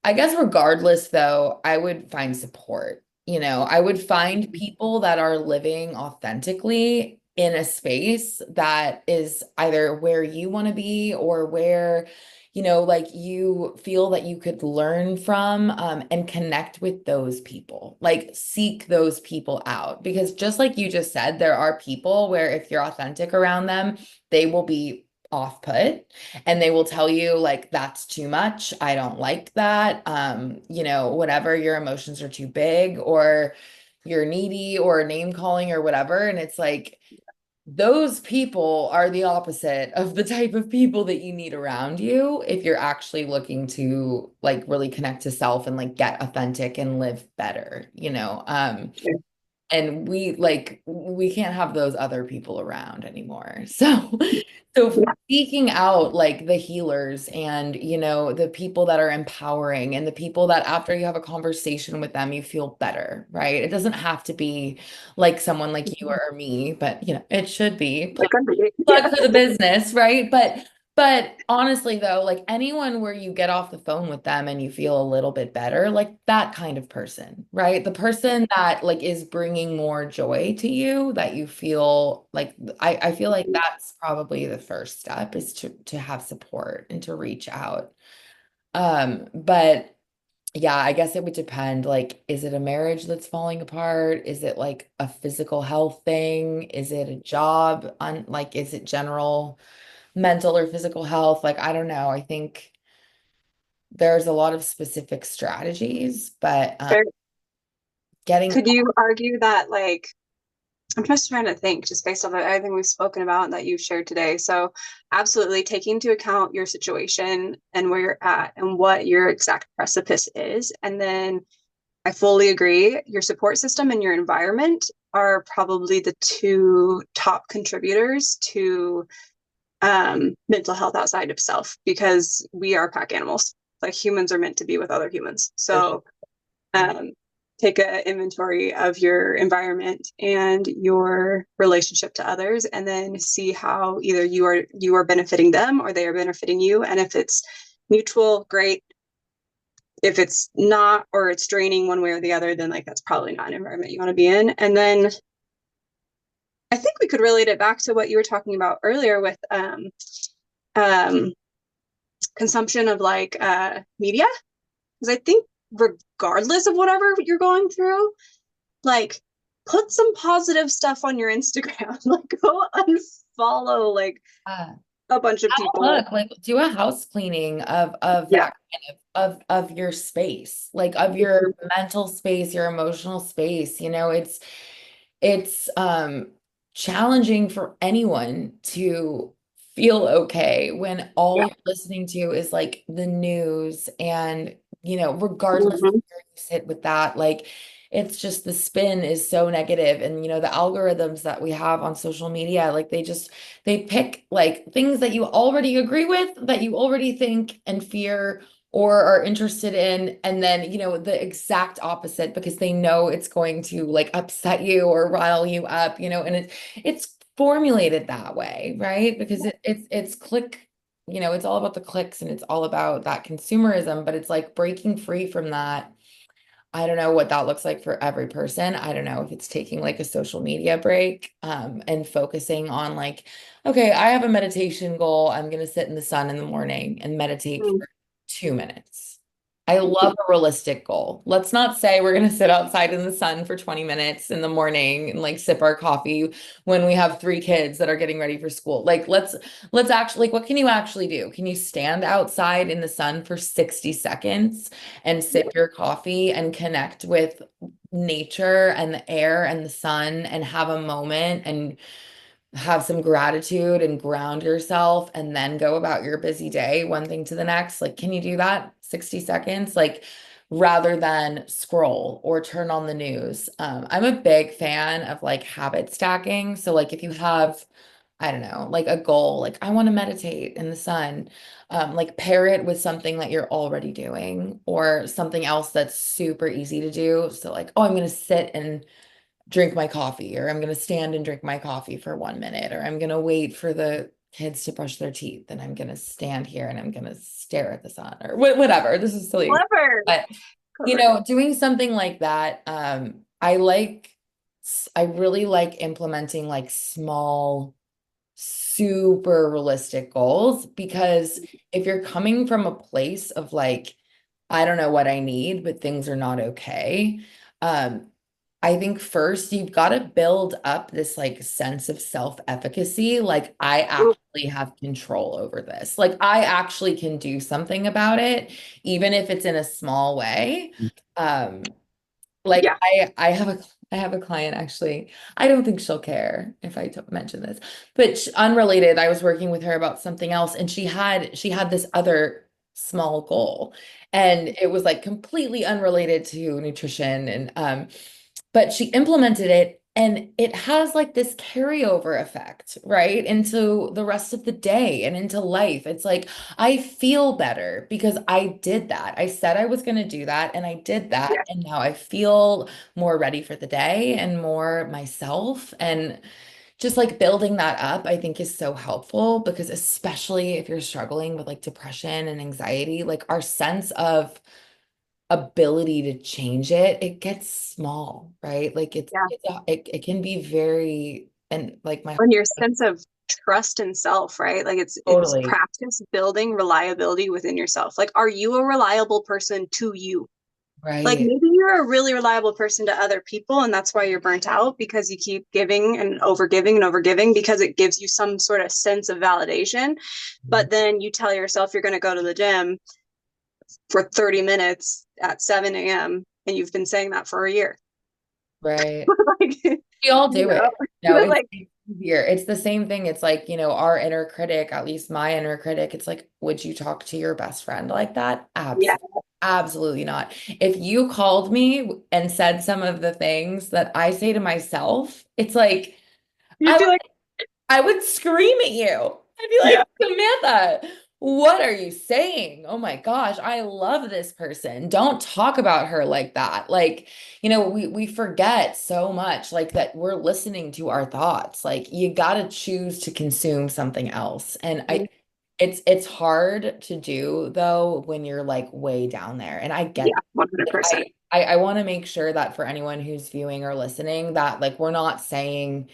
I guess regardless though, I would find support. I would find people that are living authentically in a space that is either where you want to be or where, like you feel that you could learn from and connect with those people. Like seek those people out. Because just like you just said, there are people where if you're authentic around them, they will be off put and they will tell you like that's too much. I don't like that. Whatever your emotions are too big or you're needy or name calling or whatever. And it's like those people are the opposite of the type of people that you need around you if you're actually looking to like really connect to self and like get authentic and live better. And we can't have those other people around anymore. So Yeah, seeking out like the healers and the people that are empowering and the people that after you have a conversation with them you feel better, right? It doesn't have to be like someone like you or me, but it should be like plug yeah, for the business, right? But honestly though, like anyone where you get off the phone with them and you feel a little bit better, like that kind of person, right? The person that like is bringing more joy to you, that you feel like I feel like that's probably the first step is to have support and to reach out. But yeah, I guess it would depend. Like, is it a marriage that's falling apart? Is it like a physical health thing? Is it a job on like is it general mental or physical health? Like, I don't know. I think there's a lot of specific strategies, but fair. getting Could you argue that like I'm just trying to think, just based off of everything we've spoken about and that you've shared today. So, absolutely taking into account your situation and where you're at and what your exact precipice is. And then I fully agree, your support system and your environment are probably the two top contributors to mental health outside of self because we are pack animals. Like humans are meant to be with other humans. for sure. So, um, take an inventory of your environment and your relationship to others and then see how either you are benefiting them or they are benefiting you, and if it's mutual, great. If it's not or it's draining one way or the other, then like that's probably not an environment you want to be in. And then I think we could relate it back to what you were talking about earlier with um consumption of like media, because I think regardless of whatever you're going through, like put some positive stuff on your Instagram. Like go unfollow like Yeah. a bunch of people. Look, like do a house cleaning of Yeah. that kind of your space, like of your mental space, your emotional space. it's challenging for anyone to feel okay when all Yeah. you're listening to is like the news and regardless of Mhm. where you sit with that, like it's just the spin is so negative. And the algorithms that we have on social media, like they pick like things that you already agree with, that you already think and fear or are interested in, and then the exact opposite because they know it's going to like upset you or rile you up, and it's formulated that way, right? Because it's click, it's all about the clicks and it's all about that consumerism, but it's like breaking free from that. I don't know what that looks like for every person. I don't know if it's taking like a social media break, and focusing on like, okay, I have a meditation goal. I'm going to sit in the sun in the morning and meditate Mm. for 2 minutes. I love a realistic goal. Let's not say we're going to sit outside in the sun for 20 minutes in the morning and like sip our coffee when we have three kids that are getting ready for school. Like let's actually, like, what can you actually do? Can you stand outside in the sun for 60 seconds and sip your coffee and connect with nature and the air and the sun and have a moment and have some gratitude and ground yourself and then go about your busy day, one thing to the next? Like, can you do that 60 seconds? Like, rather than scroll or turn on the news. I'm a big fan of like habit stacking. So, like, if you have, I don't know, like a goal, like I want to meditate in the sun, like pair it with something that you're already doing or something else that's super easy to do. So, like, oh, I'm going to sit and drink my coffee, or I'm going to stand and drink my coffee for 1 minute, or I'm going to wait for the kids to brush their teeth and I'm going to stand here and I'm going to stare at the sun or whatever. This is silly. Clever. But, Clever. doing something like that, I really like implementing like small, super realistic goals because if you're coming from a place of like, I don't know what I need, but things are not okay. Um, I think first you've got to build up this like sense of self-efficacy. Like I Ooh, actually have control over this. Like I actually can do something about it, even if it's in a small way. Um, like yeah. I have a client actually. I don't think she'll care if I mention this, but unrelated. I was working with her about something else, and she had this other small goal, and it was like completely unrelated to nutrition, and but she implemented it. And it has like this carryover effect, right? Into the rest of the day and into life. It's like, I feel better because I did that. I said I was going to do that and I did that. Yeah. And now I feel more ready for the day and more myself. And just like building that up, I think is so helpful because especially if you're struggling with like depression and anxiety, like our sense of ability to change it, it gets small, right? Like Yeah. it can be very, and like my On your sense of trust in self, right? Like it's totally practice building reliability within yourself. Like, are you a reliable person to you? Like right, maybe you're a really reliable person to other people, and that's why you're burnt out because you keep giving and over giving because it gives you some sort of sense of validation. But then you tell yourself you're going to go to the gym for 30 minutes at 7 a.m. and you've been saying that for a year. right. Like, We all you do it. know, No, it's like, easier. It's the same thing. It's like, our inner critic, at least my inner critic, it's like, would you talk to your best friend like that? yeah, Absolutely not. If you called me and said some of the things that I say to myself, it's like, you'd I be like, I would scream at you. I'd be yeah, like, Samantha, what are you saying? Oh my gosh, I love this person. Don't talk about her like that. Like, we forget so much like that we're listening to our thoughts. Like you got to choose to consume something else. And it's hard to do though when you're like way down there. And I get yeah, 100%. I want to make sure that for anyone who's viewing or listening, that like we're not saying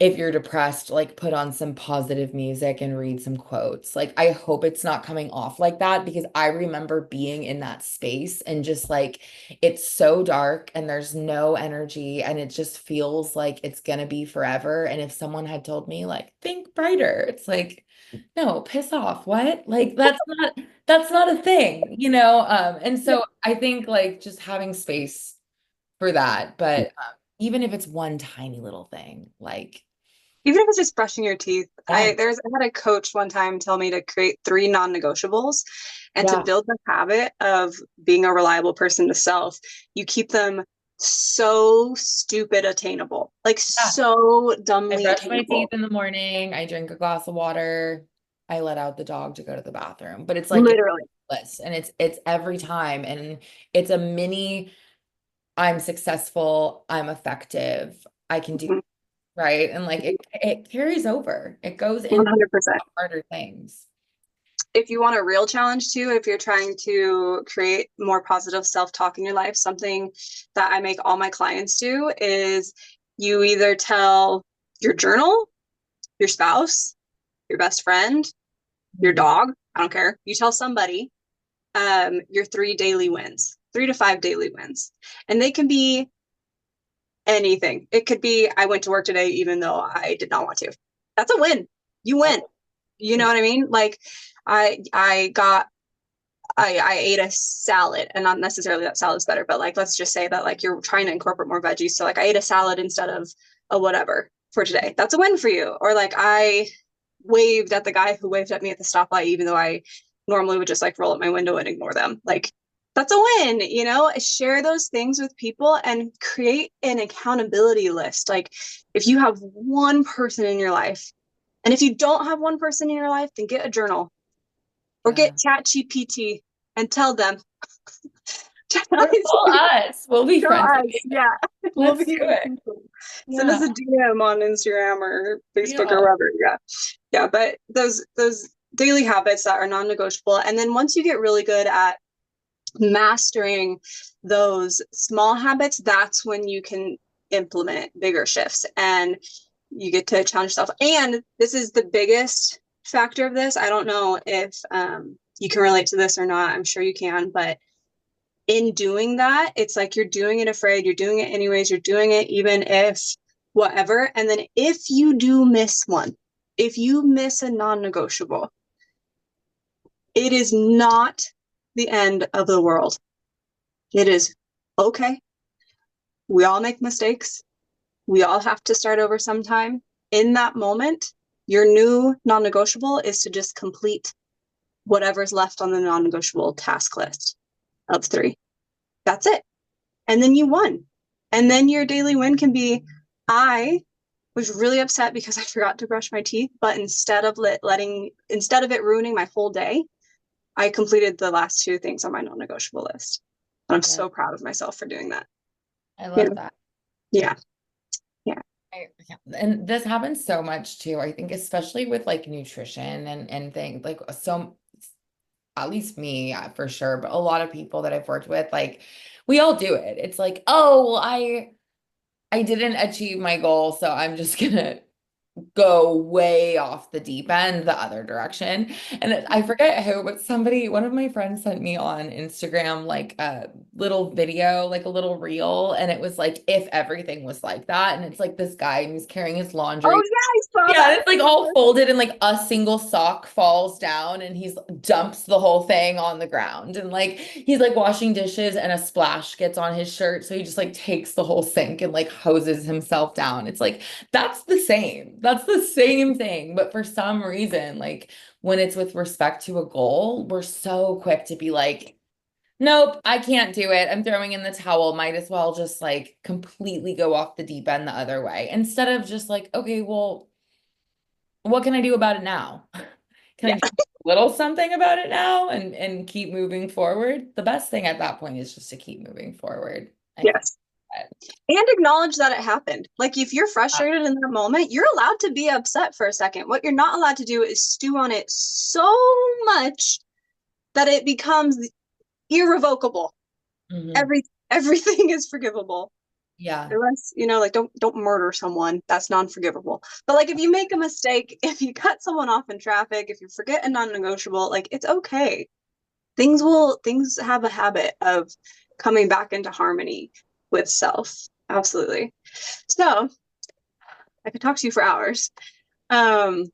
if you're depressed, like put on some positive music and read some quotes. Like, I hope it's not coming off like that because I remember being in that space and just like it's so dark and there's no energy and it just feels like it's gonna be forever. And if someone had told me, like, think brighter, it's like, no, piss off. What? Like, that's not a thing, you know? And Yeah. so I think like just having space for that. But even if it's one tiny little thing, like, Even if it's just brushing your teeth. yeah, I had a coach one time tell me to create 3 non-negotiables and to yeah, build the habit of being a reliable person to self. You keep them so stupid attainable, like yeah. so I dumbly brush my teeth attainable. in the morning. I drink a glass of water. I let out the dog to go to the bathroom. But it's like it's Literally. list, and it's every time, and it's a mini. I'm successful. I'm effective. I can do Mhm. right, and like it carries over. It goes into 100%. harder things. If you want a real challenge too, if you're trying to create more positive self-talk in your life, something that I make all my clients do is you either tell your journal, your spouse, your best friend, your Mhm. dog, I don't care. You tell somebody your 3 daily wins, 3 to 5 daily wins. And they can be anything. It could be, I went to work today even though I did not want to. That's a win. You win. You know what I mean? Like I got I ate a salad, and not necessarily that salad's better, but like let's just say that like you're trying to incorporate more veggies. So like I ate a salad instead of a whatever for today. That's a win for you. Or like I waved at the guy who waved at me at the stoplight, even though I normally would just like roll up my window and ignore them. Like that's a win, you know? Share those things with people and create an accountability list. Like if you have one person in your life, and if you don't have one person in your life, then get a journal or Yeah. get Chat GPT and tell them, Or call us. We'll be tell friends with us, you. yeah, we'll Let's be do good it. people. Send us Yeah. a DM on Instagram or Facebook or Yeah. wherever. Yeah. Yeah. But those daily habits that are non-negotiable. And then once you get really good at mastering those small habits, that's when you can implement bigger shifts and you get to challenge yourself. And this is the biggest factor of this. I don't know if you can relate to this or not. I'm sure you can, but in doing that, it's like you're doing it afraid, you're doing it anyways, you're doing it even if whatever. And then if you do miss one, if you miss a non negotiable, it is not the end of the world. It is okay. We all make mistakes. We all have to start over sometime. In that moment, your new non negotiable is to just complete whatever's left on the non negotiable task list of 3. That's it. And then you won. And then your daily win can be, I was really upset because I forgot to brush my teeth, but instead of it ruining my whole day, I completed the last 2 things on my non-negotiable list. And I'm Yeah. so proud of myself for doing that. I Yeah. love that. Yeah. Yeah. Yeah. And this happens so much too. I think especially with like nutrition and things like so at least me for sure, but a lot of people that I've worked with, like we all do it. It's like, oh, well, I didn't achieve my goal, so I'm just gonna go way off the deep end the other direction. And I forget who, but one of my friends sent me on Instagram like a little video, like a little reel, and it was like if everything was like that. And it's like this guy who's carrying his Oh laundry. yeah, I saw Yeah, that. it's like all folded and like a single sock falls down and he's dumps the whole thing on the ground. And like he's like washing dishes and a splash gets on his shirt. So he just like takes the whole sink and like hoses himself down. It's like that's the same. That's the same thing. But for some reason, like when it's with respect to a goal, we're so quick to be like, nope, I can't do it. I'm throwing in the towel. Might as well just like completely go off the deep end the other way instead of just like, okay, well, what can I do about it now? Can I Yeah. do a little something about it now and keep moving forward? The best thing at that point is just to keep moving forward. I think Yes. that, And acknowledge that it happened. Like if you're frustrated in that moment, you're allowed to be upset for a second. What you're not allowed to do is stew on it so much that it becomes irrevocable. mhm. Everything is forgivable. Yeah, Unless, like don't murder someone. That's non-forgivable. But like if you make a mistake, if you cut someone off in traffic, if you forget a non-negotiable, like it's okay. Things have a habit of coming back into harmony with self. Absolutely. So I could talk to you for hours. Um,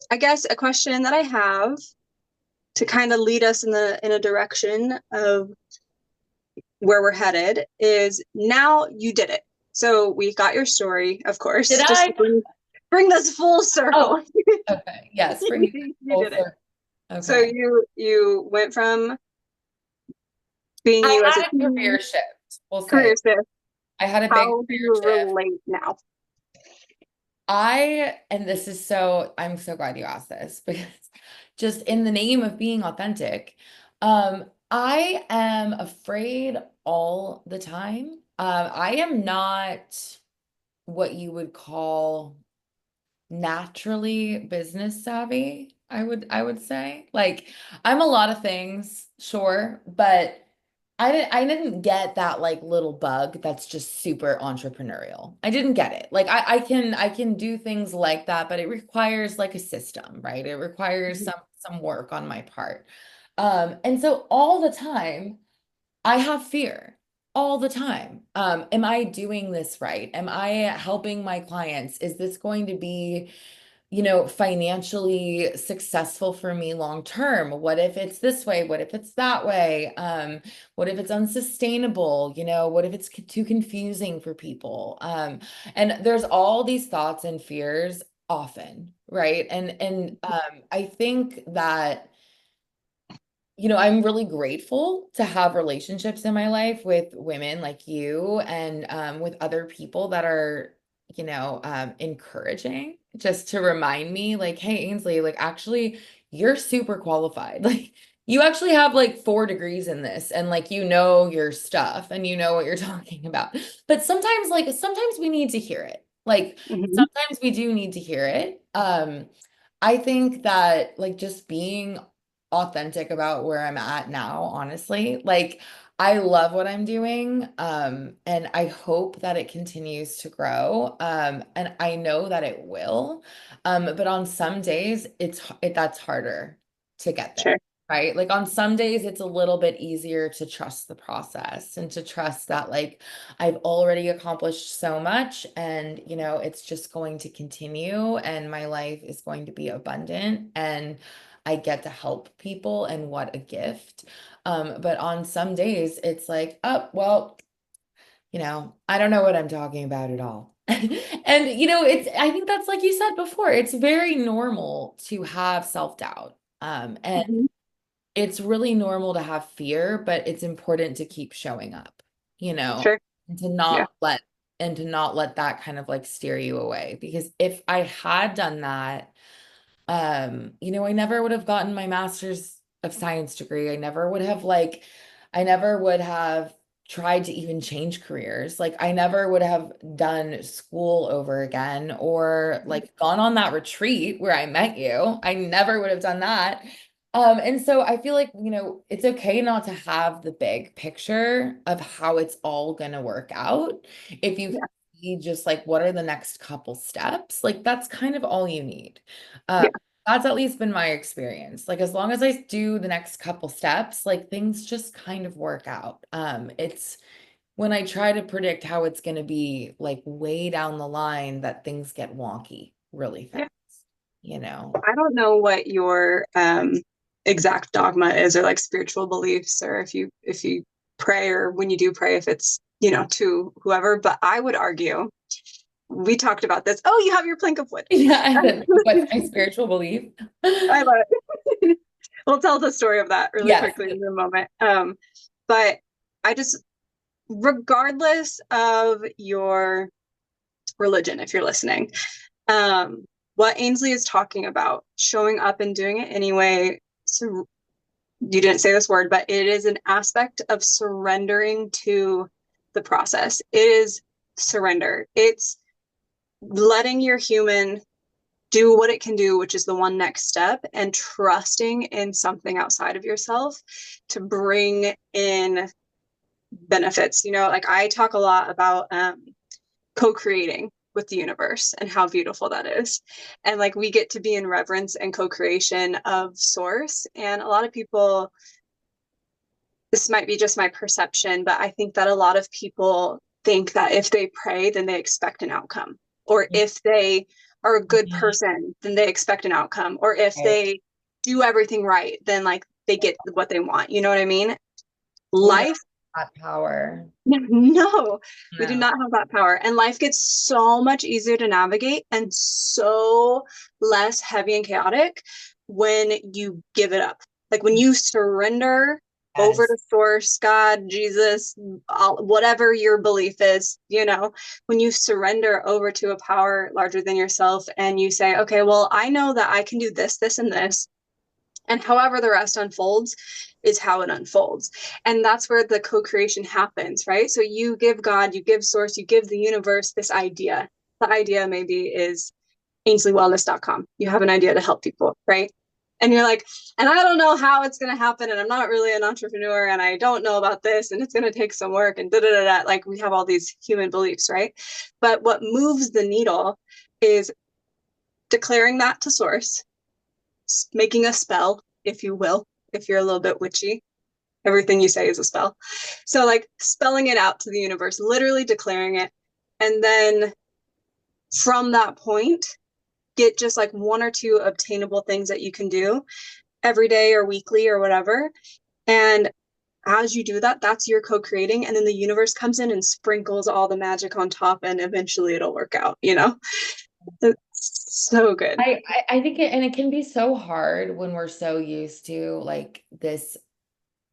I guess a question that I have to kind of lead us in a direction of where we're headed is now you did it. So we got your story, of Did course, just I? to bring this full Oh, circle. okay. Yes, bring it You full did it. circle. So Okay. you went from being I you as a had a teen, career shift, we'll say. career shift. I had a big How do career you shift. relate now? And this is so, I'm so glad you asked this because just in the name of being authentic, I am afraid all the time. I am not what you would call naturally business savvy, I would say. Like I'm a lot of things, sure, but I didn't get that like little bug that's just super entrepreneurial. I didn't get it. Like I can do things like that, but it requires like a system, right? It requires Mhm. some work on my part. And so all the time I have fear all the time. Am I doing this right? Am I helping my clients? Is this going to be financially successful for me long term? What if it's this way? What if it's that way? What if it's unsustainable? What if it's too confusing for people? And there's all these thoughts and fears often, right? And I think that I'm really grateful to have relationships in my life with women like you and with other people that are, encouraging just to remind me, like, hey, Ainsley, like, actually, you're super qualified. Like, you actually have like 4 degrees in this, and like, your stuff and you know what you're talking about. But sometimes we need to hear it. Like, Mhm. sometimes we do need to hear it. I think that like just being authentic about where I'm at now, honestly. Like I love what I'm doing, and I hope that it continues to grow. And I know that it will. But on some days that's harder to get there. Sure. Right? Like on some days, it's a little bit easier to trust the process and to trust that, like, I've already accomplished so much and, it's just going to continue and my life is going to be abundant and I get to help people and what a gift. But on some days it's like, oh, well, I don't know what I'm talking about at all. And I think that's like you said before, it's very normal to have self-doubt. And Mhm. it's really normal to have fear, but it's important to keep showing up, you know, Sure. and to Yeah. not let that kind of like steer you away. Because if I had done that, I never would have gotten my master's of science degree. I never would have tried to even change careers. Like I never would have done school over again or like gone on that retreat where I met you. I never would have done that. And so I feel like, it's okay not to have the big picture of how it's all gonna work out. If you Yeah. see just like what are the next couple steps, like that's kind of all you need. Yeah. Um, that's at least been my experience. Like as long as I do the next couple steps, like things just kind of work out. It's when I try to predict how it's going to be like way down the line that things get wonky really Yeah. fast, you know? I don't know what your exact dogma is or like spiritual beliefs or if you pray or when you do pray if it's, to whoever, but I would argue we talked about this. Oh, you have your plank of wood. Yeah, I don't know. What's my spiritual belief? I love it. We'll tell the story of that really Yes. quickly in a moment. But I just, regardless of your religion, if you're listening, um, what Ainsley is talking about, showing up and doing it anyway. So you didn't say this word, but it is an aspect of surrendering to the process. It is surrender. It's letting your human do what it can do, which is the one next step, and trusting in something outside of yourself to bring in benefits. Like I talk a lot about co-creating with the universe and how beautiful that is. And like we get to be in reverence and co-creation of source. And a lot of people, this might be just my perception, but I think that a lot of people think that if they pray, then they expect an outcome. Or if they are a good Mhm. person, then they expect an outcome. Or if Right. they do everything right, then like they get what they want. You know what I mean? We know. Life. That power. No, we do No. not have that power. And life gets so much easier to navigate and so less heavy and chaotic when you give it up. Like when you surrender over Yes. to source, God, Jesus, whatever your belief is, when you surrender over to a power larger than yourself and you say, okay, well, I know that I can do this, this, and this. And however the rest unfolds is how it unfolds. And that's where the co-creation happens, right? So you give God, you give source, you give the universe this idea. The idea maybe is AinsleyWellness.com. You have an idea to help people, right? And you're like, and I don't know how it's going to happen. And I'm not really an entrepreneur and I don't know about this and it's going to take some work and da da da da. Like we have all these human beliefs, right? But what moves the needle is declaring that to source, making a spell, if you will, if you're a little bit witchy. Everything you say is a spell. So, like, spelling it out to the universe, literally declaring it. And then from that point, get just like one or two obtainable things that you can do every day or weekly or whatever. And as you do that, that's your co-creating. And then the universe comes in and sprinkles all the magic on top, and eventually it'll work out, It's so good. I think it, and it can be so hard when we're so used to like this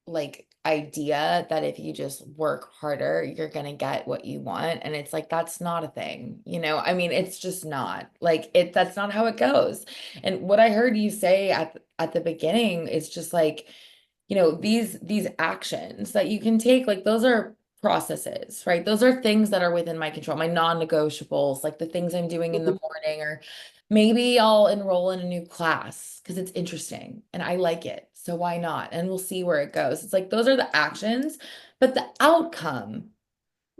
like idea that if you just work harder, you're gonna get what you want. And it's like that's not a thing, you know? I mean, it's just not like it, that's not how it goes. And what I heard you say at the beginning is just like, you know, these actions that you can take, like those are processes, right? Those are things that are within my control, my non-negotiables, like the things I'm doing in the Mhm, morning, or maybe I'll enroll in a new class because it's interesting and I like it. So why not? And we'll see where it goes. It's like those are the actions, but the outcome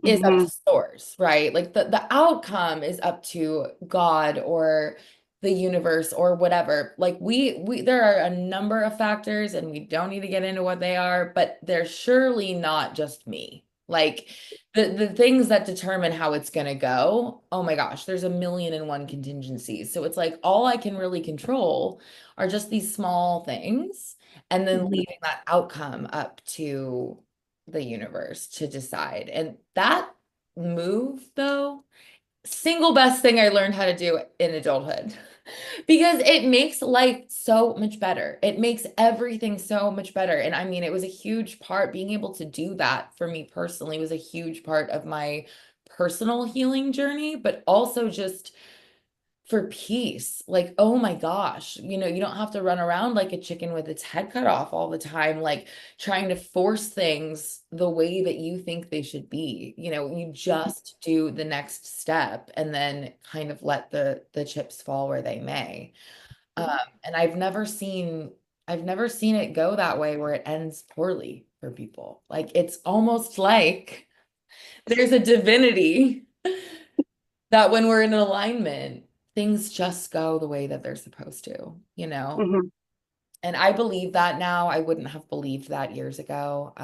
is up mhm, to source, right? Like the outcome is up to God or the universe or whatever. Like we there are a number of factors and we don't need to get into what they are, but they're surely not just me. Like the things that determine how it's going to go. Oh my gosh, there's a million and one contingencies. So it's like all I can really control are just these small things and then mhm, leaving that outcome up to the universe to decide. And that move, though, single best thing I learned how to do in adulthood because it makes life so much better. It makes everything so much better. And I mean, it was a huge part, being able to do that for me personally was a huge part of my personal healing journey, but also just for peace. Like, oh my gosh, you know, you don't have to run around like a chicken with its head cut off all the time, like trying to force things the way that you think they should be. You know, you mhm, just do the next step and then kind of let the chips fall where they may. Um, mhm, and I've never seen it go that way where it ends poorly for people. Like it's almost like there's a divinity that when we're in alignment, things just go the way that they're supposed to, you know? mhm. And I believe that now. I wouldn't have believed that years ago.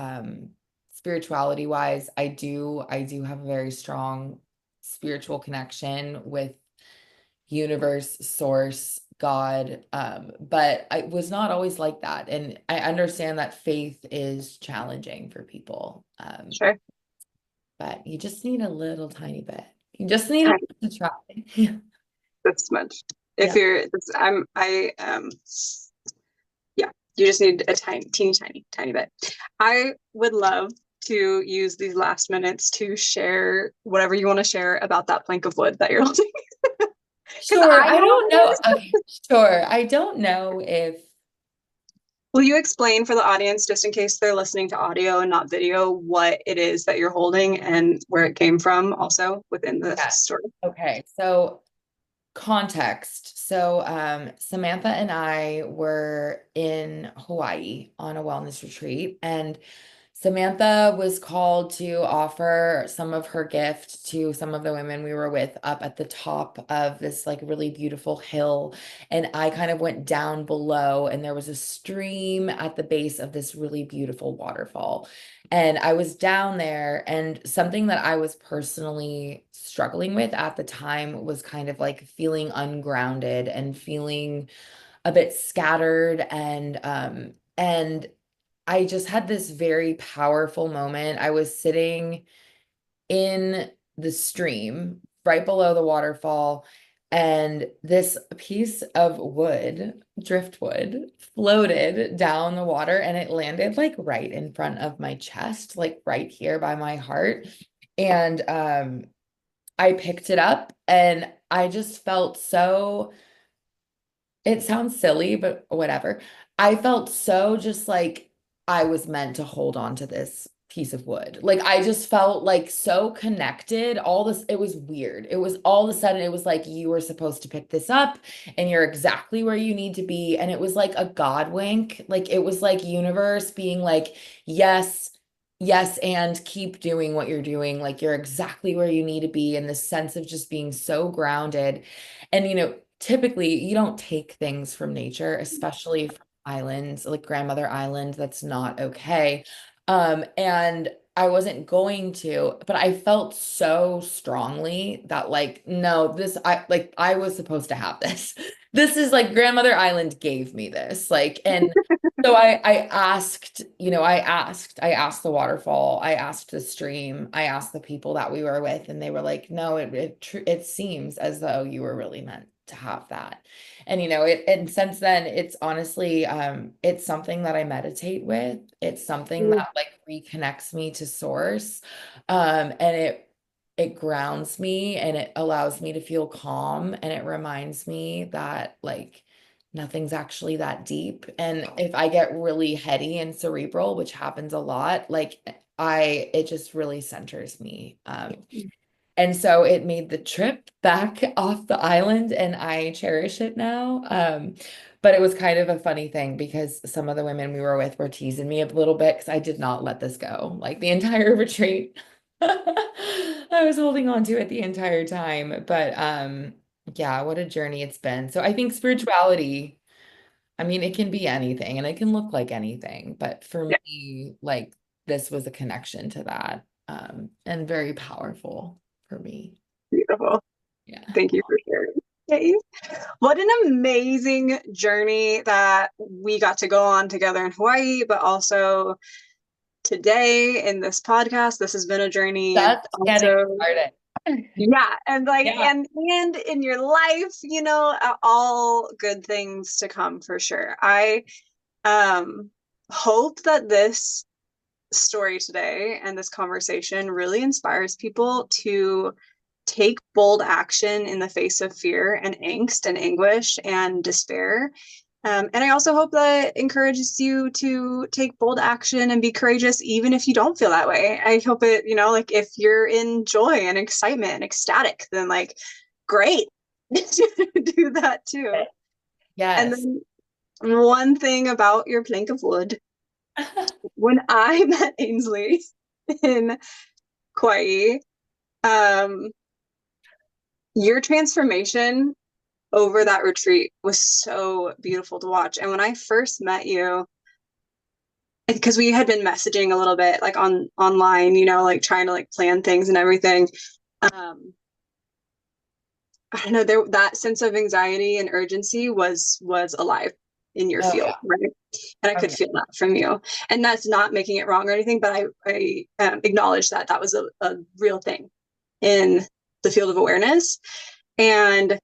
Spirituality wise, I do have a very strong spiritual connection with universe, source, God. But I was not always like that. And I understand that faith is challenging for people. Sure. But you just need a little tiny bit. You just need Tiny, to try. this much. If Yeah. you're, yeah, you just need a tiny bit. I would love to use these last minutes to share whatever you want to share about that plank of wood that you're holding. Because Sure. I I know what don't it know. is. Okay, sure. I don't know if, Will you explain for the audience, just in case they're listening to audio and not video, what it is that you're holding and where it came from also within the yeah. story? Okay. So context. So Samantha and I were in Hawaii on a wellness retreat, and Samantha was called to offer some of her gift to some of the women we were with up at the top of this like really beautiful hill. And I kind of went down below, and there was a stream at the base of this really beautiful waterfall. And I was down there, and something that I was personally struggling with at the time was kind of like feeling ungrounded and feeling a bit scattered and I just had this very powerful moment. I was sitting in the stream right below the waterfall, and this piece of wood, driftwood, floated down the water and it landed like right in front of my chest, like right here by my heart. And I picked it up and I just felt so, it sounds silly, but whatever. I felt so just like I was meant to hold on to this piece of wood. Like I just felt like so connected. All this, it was weird. It was all of a sudden, it was like you were supposed to pick this up and you're exactly where you need to be. And it was like a God wink. Like it was like universe being like, yes, yes, and keep doing what you're doing. Like you're exactly where you need to be. And this sense of just being so grounded. And, typically you don't take things from nature, especially from islands like Grandmother Island. That's not okay. And I wasn't going to, but I felt so strongly that like, no, I was supposed to have this. This is like Grandmother Island gave me this. Like, and so I asked, I asked the waterfall, I asked the stream, I asked the people that we were with, and they were like, no, it seems as though you were really meant to have that. And and since then it's honestly it's something that I meditate with. It's something Mm. that like reconnects me to source. And it grounds me and it allows me to feel calm and it reminds me that like nothing's actually that deep. And if I get really heady and cerebral, which happens a lot, like it just really centers me. And so it made the trip back off the island and I cherish it now. But it was kind of a funny thing because some of the women we were with were teasing me a little bit because I did not let this go. Like the entire retreat. I was holding on to it the entire time. But yeah, what a journey it's been. So I think spirituality, I mean, it can be anything and it can look like anything. But for Yeah, me, like this was a connection to that. And very powerful for me. beautiful. Yeah. Thank you for sharing. Okay. What an amazing journey that we got to go on together in Hawaii, but also today in this podcast. This has been a journey, and Just getting also, started. yeah, and like, Yeah. and in your life, all good things to come for sure. I um hope that this story today and this conversation really inspires people to take bold action in the face of fear and angst and anguish and despair. And I also hope that encourages you to take bold action and be courageous, even if you don't feel that way. I hope it, like if you're in joy and excitement and ecstatic, then like, great, do that too. And Yes. then one thing about your plank of wood, when I met Ainsley in Kauai, um, your transformation over that retreat was so beautiful to watch. And when I first met you, because we had been messaging a little bit like online, like trying to like plan things and everything. Um, I don't know, that sense of anxiety and urgency was alive in your Oh field, yeah. right? And I Oh could yeah. feel that from you. And that's not making it wrong or anything, but I acknowledge that that was a real thing in the field of awareness. And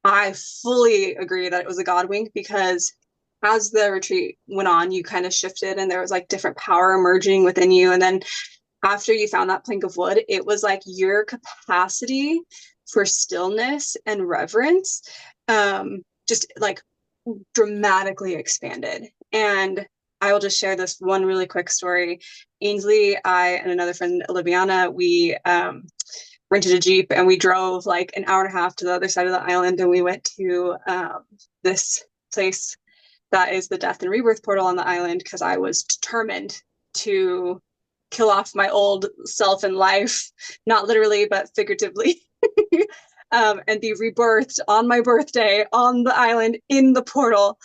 I fully agree that it was a God wink because as the retreat went on, you kind of shifted and there was like different power emerging within you. And then after you found that plank of wood, it was like your capacity for stillness and reverence just like dramatically expanded. And I will just share this one really quick story. Ainsley, I, and another friend, Oliviana, we rented a Jeep and we drove like an hour and a half to the other side of the island and we went to this place that is the death and rebirth portal on the island because I was determined to kill off my old self in life, not literally, but figuratively, and be rebirthed on my birthday on the island in the portal.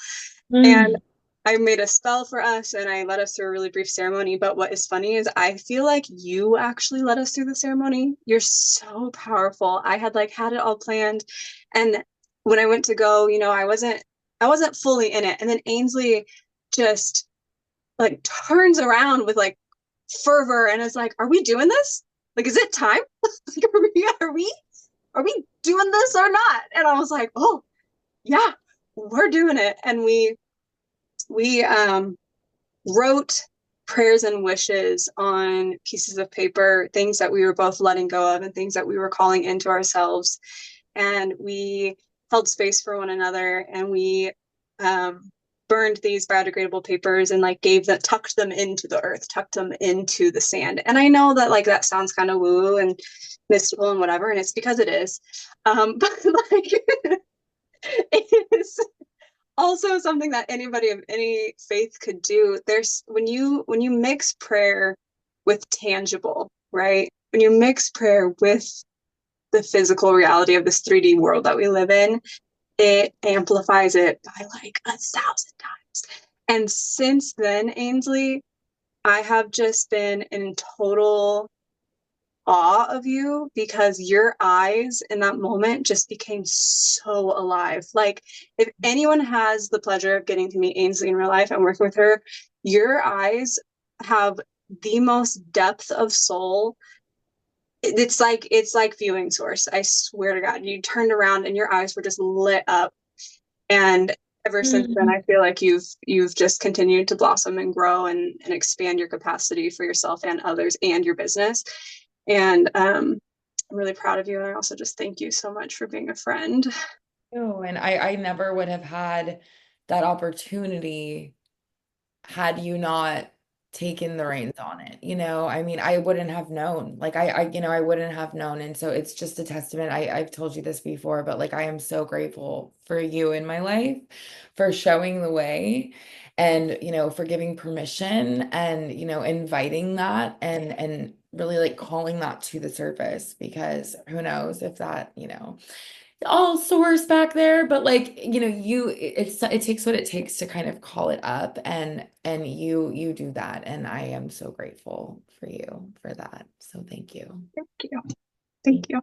And Mm. I made a spell for us and I led us through a really brief ceremony. But what is funny is I feel like you actually led us through the ceremony. You're so powerful. I had like had it all planned. And when I went to go, I wasn't fully in it. And then Ainsley just like turns around with like fervor and is like, are we doing this? Like, is it time? Like, are we doing this or not? And I was like, oh yeah, we're doing it. And we wrote prayers and wishes on pieces of paper, things that we were both letting go of and things that we were calling into ourselves. And we held space for one another, and we burned these biodegradable papers and like tucked them into the earth, tucked them into the sand. And I know that like that sounds kind of woo and mystical and whatever, and it's because it is. But like it is also something that anybody of any faith could do. There's when you mix prayer with tangible, right? When you mix prayer with the physical reality of this 3D world that we live in, it amplifies it by like 1,000 times. And since then, Ainsley, I have just been in total awe of you because your eyes in that moment just became so alive. Like, if anyone has the pleasure of getting to meet Ainsley in real life and working with her, your eyes have the most depth of soul. It's like viewing source. I swear to God, you turned around and your eyes were just lit up. And ever since then, Mm. I feel like you've just continued to blossom and grow and expand your capacity for yourself and others and your business. And I'm really proud of you. And I also just thank you so much for being a friend. And I never would have had that opportunity had you not taken the reins on it. I mean, I wouldn't have known. Like I wouldn't have known. And so it's just a testament. I've told you this before, but like I am so grateful for you in my life, for showing the way and, for giving permission and, inviting that and really like calling that to the surface because who knows if that, all source back there, but like, it takes what it takes to kind of call it up and you do that. And I am so grateful for you for that. So thank you. Thank you. Thank you.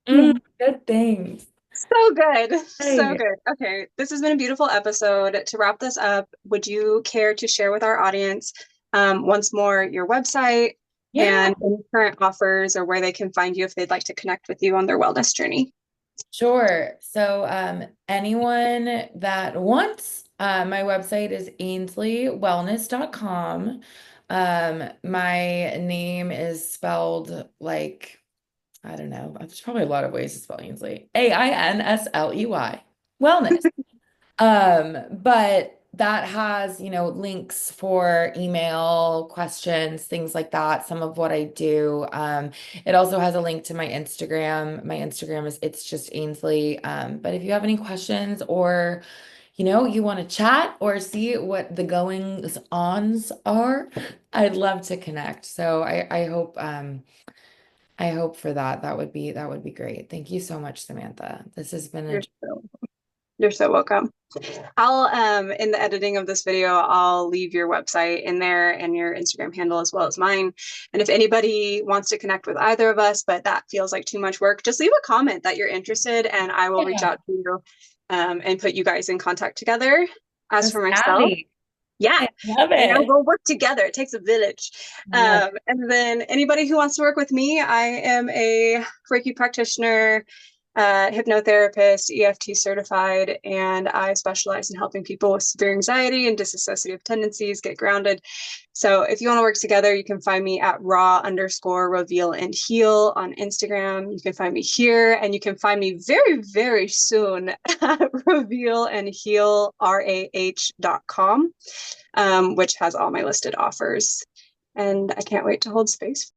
Mm, good things. So good. So Hey. good. Okay. This has been a beautiful episode. To wrap this up, would you care to share with our audience once more your website Yeah, and any current offers or where they can find you if they'd like to connect with you on their wellness journey? sure. So anyone that wants, my website is AinsleyWellness.com. My name is spelled like I don't know. There's probably a lot of ways to spell Ainsley. Ainsley. Wellness. But that has, links for email questions, things like that, some of what I do. It also has a link to my Instagram. My Instagram is it's just Ainsley. But if you have any questions or you want to chat or see what the goings ons are, I'd love to connect. So I hope for that. That would be great. Thank you so much, Samantha. This has been a You're so, you're so welcome. I'll in the editing of this video, I'll leave your website in there and your Instagram handle as well as mine. And if anybody wants to connect with either of us, but that feels like too much work, just leave a comment that you're interested and I will reach yeah. out to you and put you guys in contact together. As Miss for myself, Abby. yeah, I love it. we'll work together. It takes a village. Yeah. And then anybody who wants to work with me, I am a Reiki practitioner, hypnotherapist, EFT certified, and I specialize in helping people with severe anxiety and dissociative tendencies get grounded. So if you want to work together, you can find me at raw_reveal and heal on Instagram. You can find me here, and you can find me very, very soon at revealandhealrah.com, which has all my listed offers. And I can't wait to hold space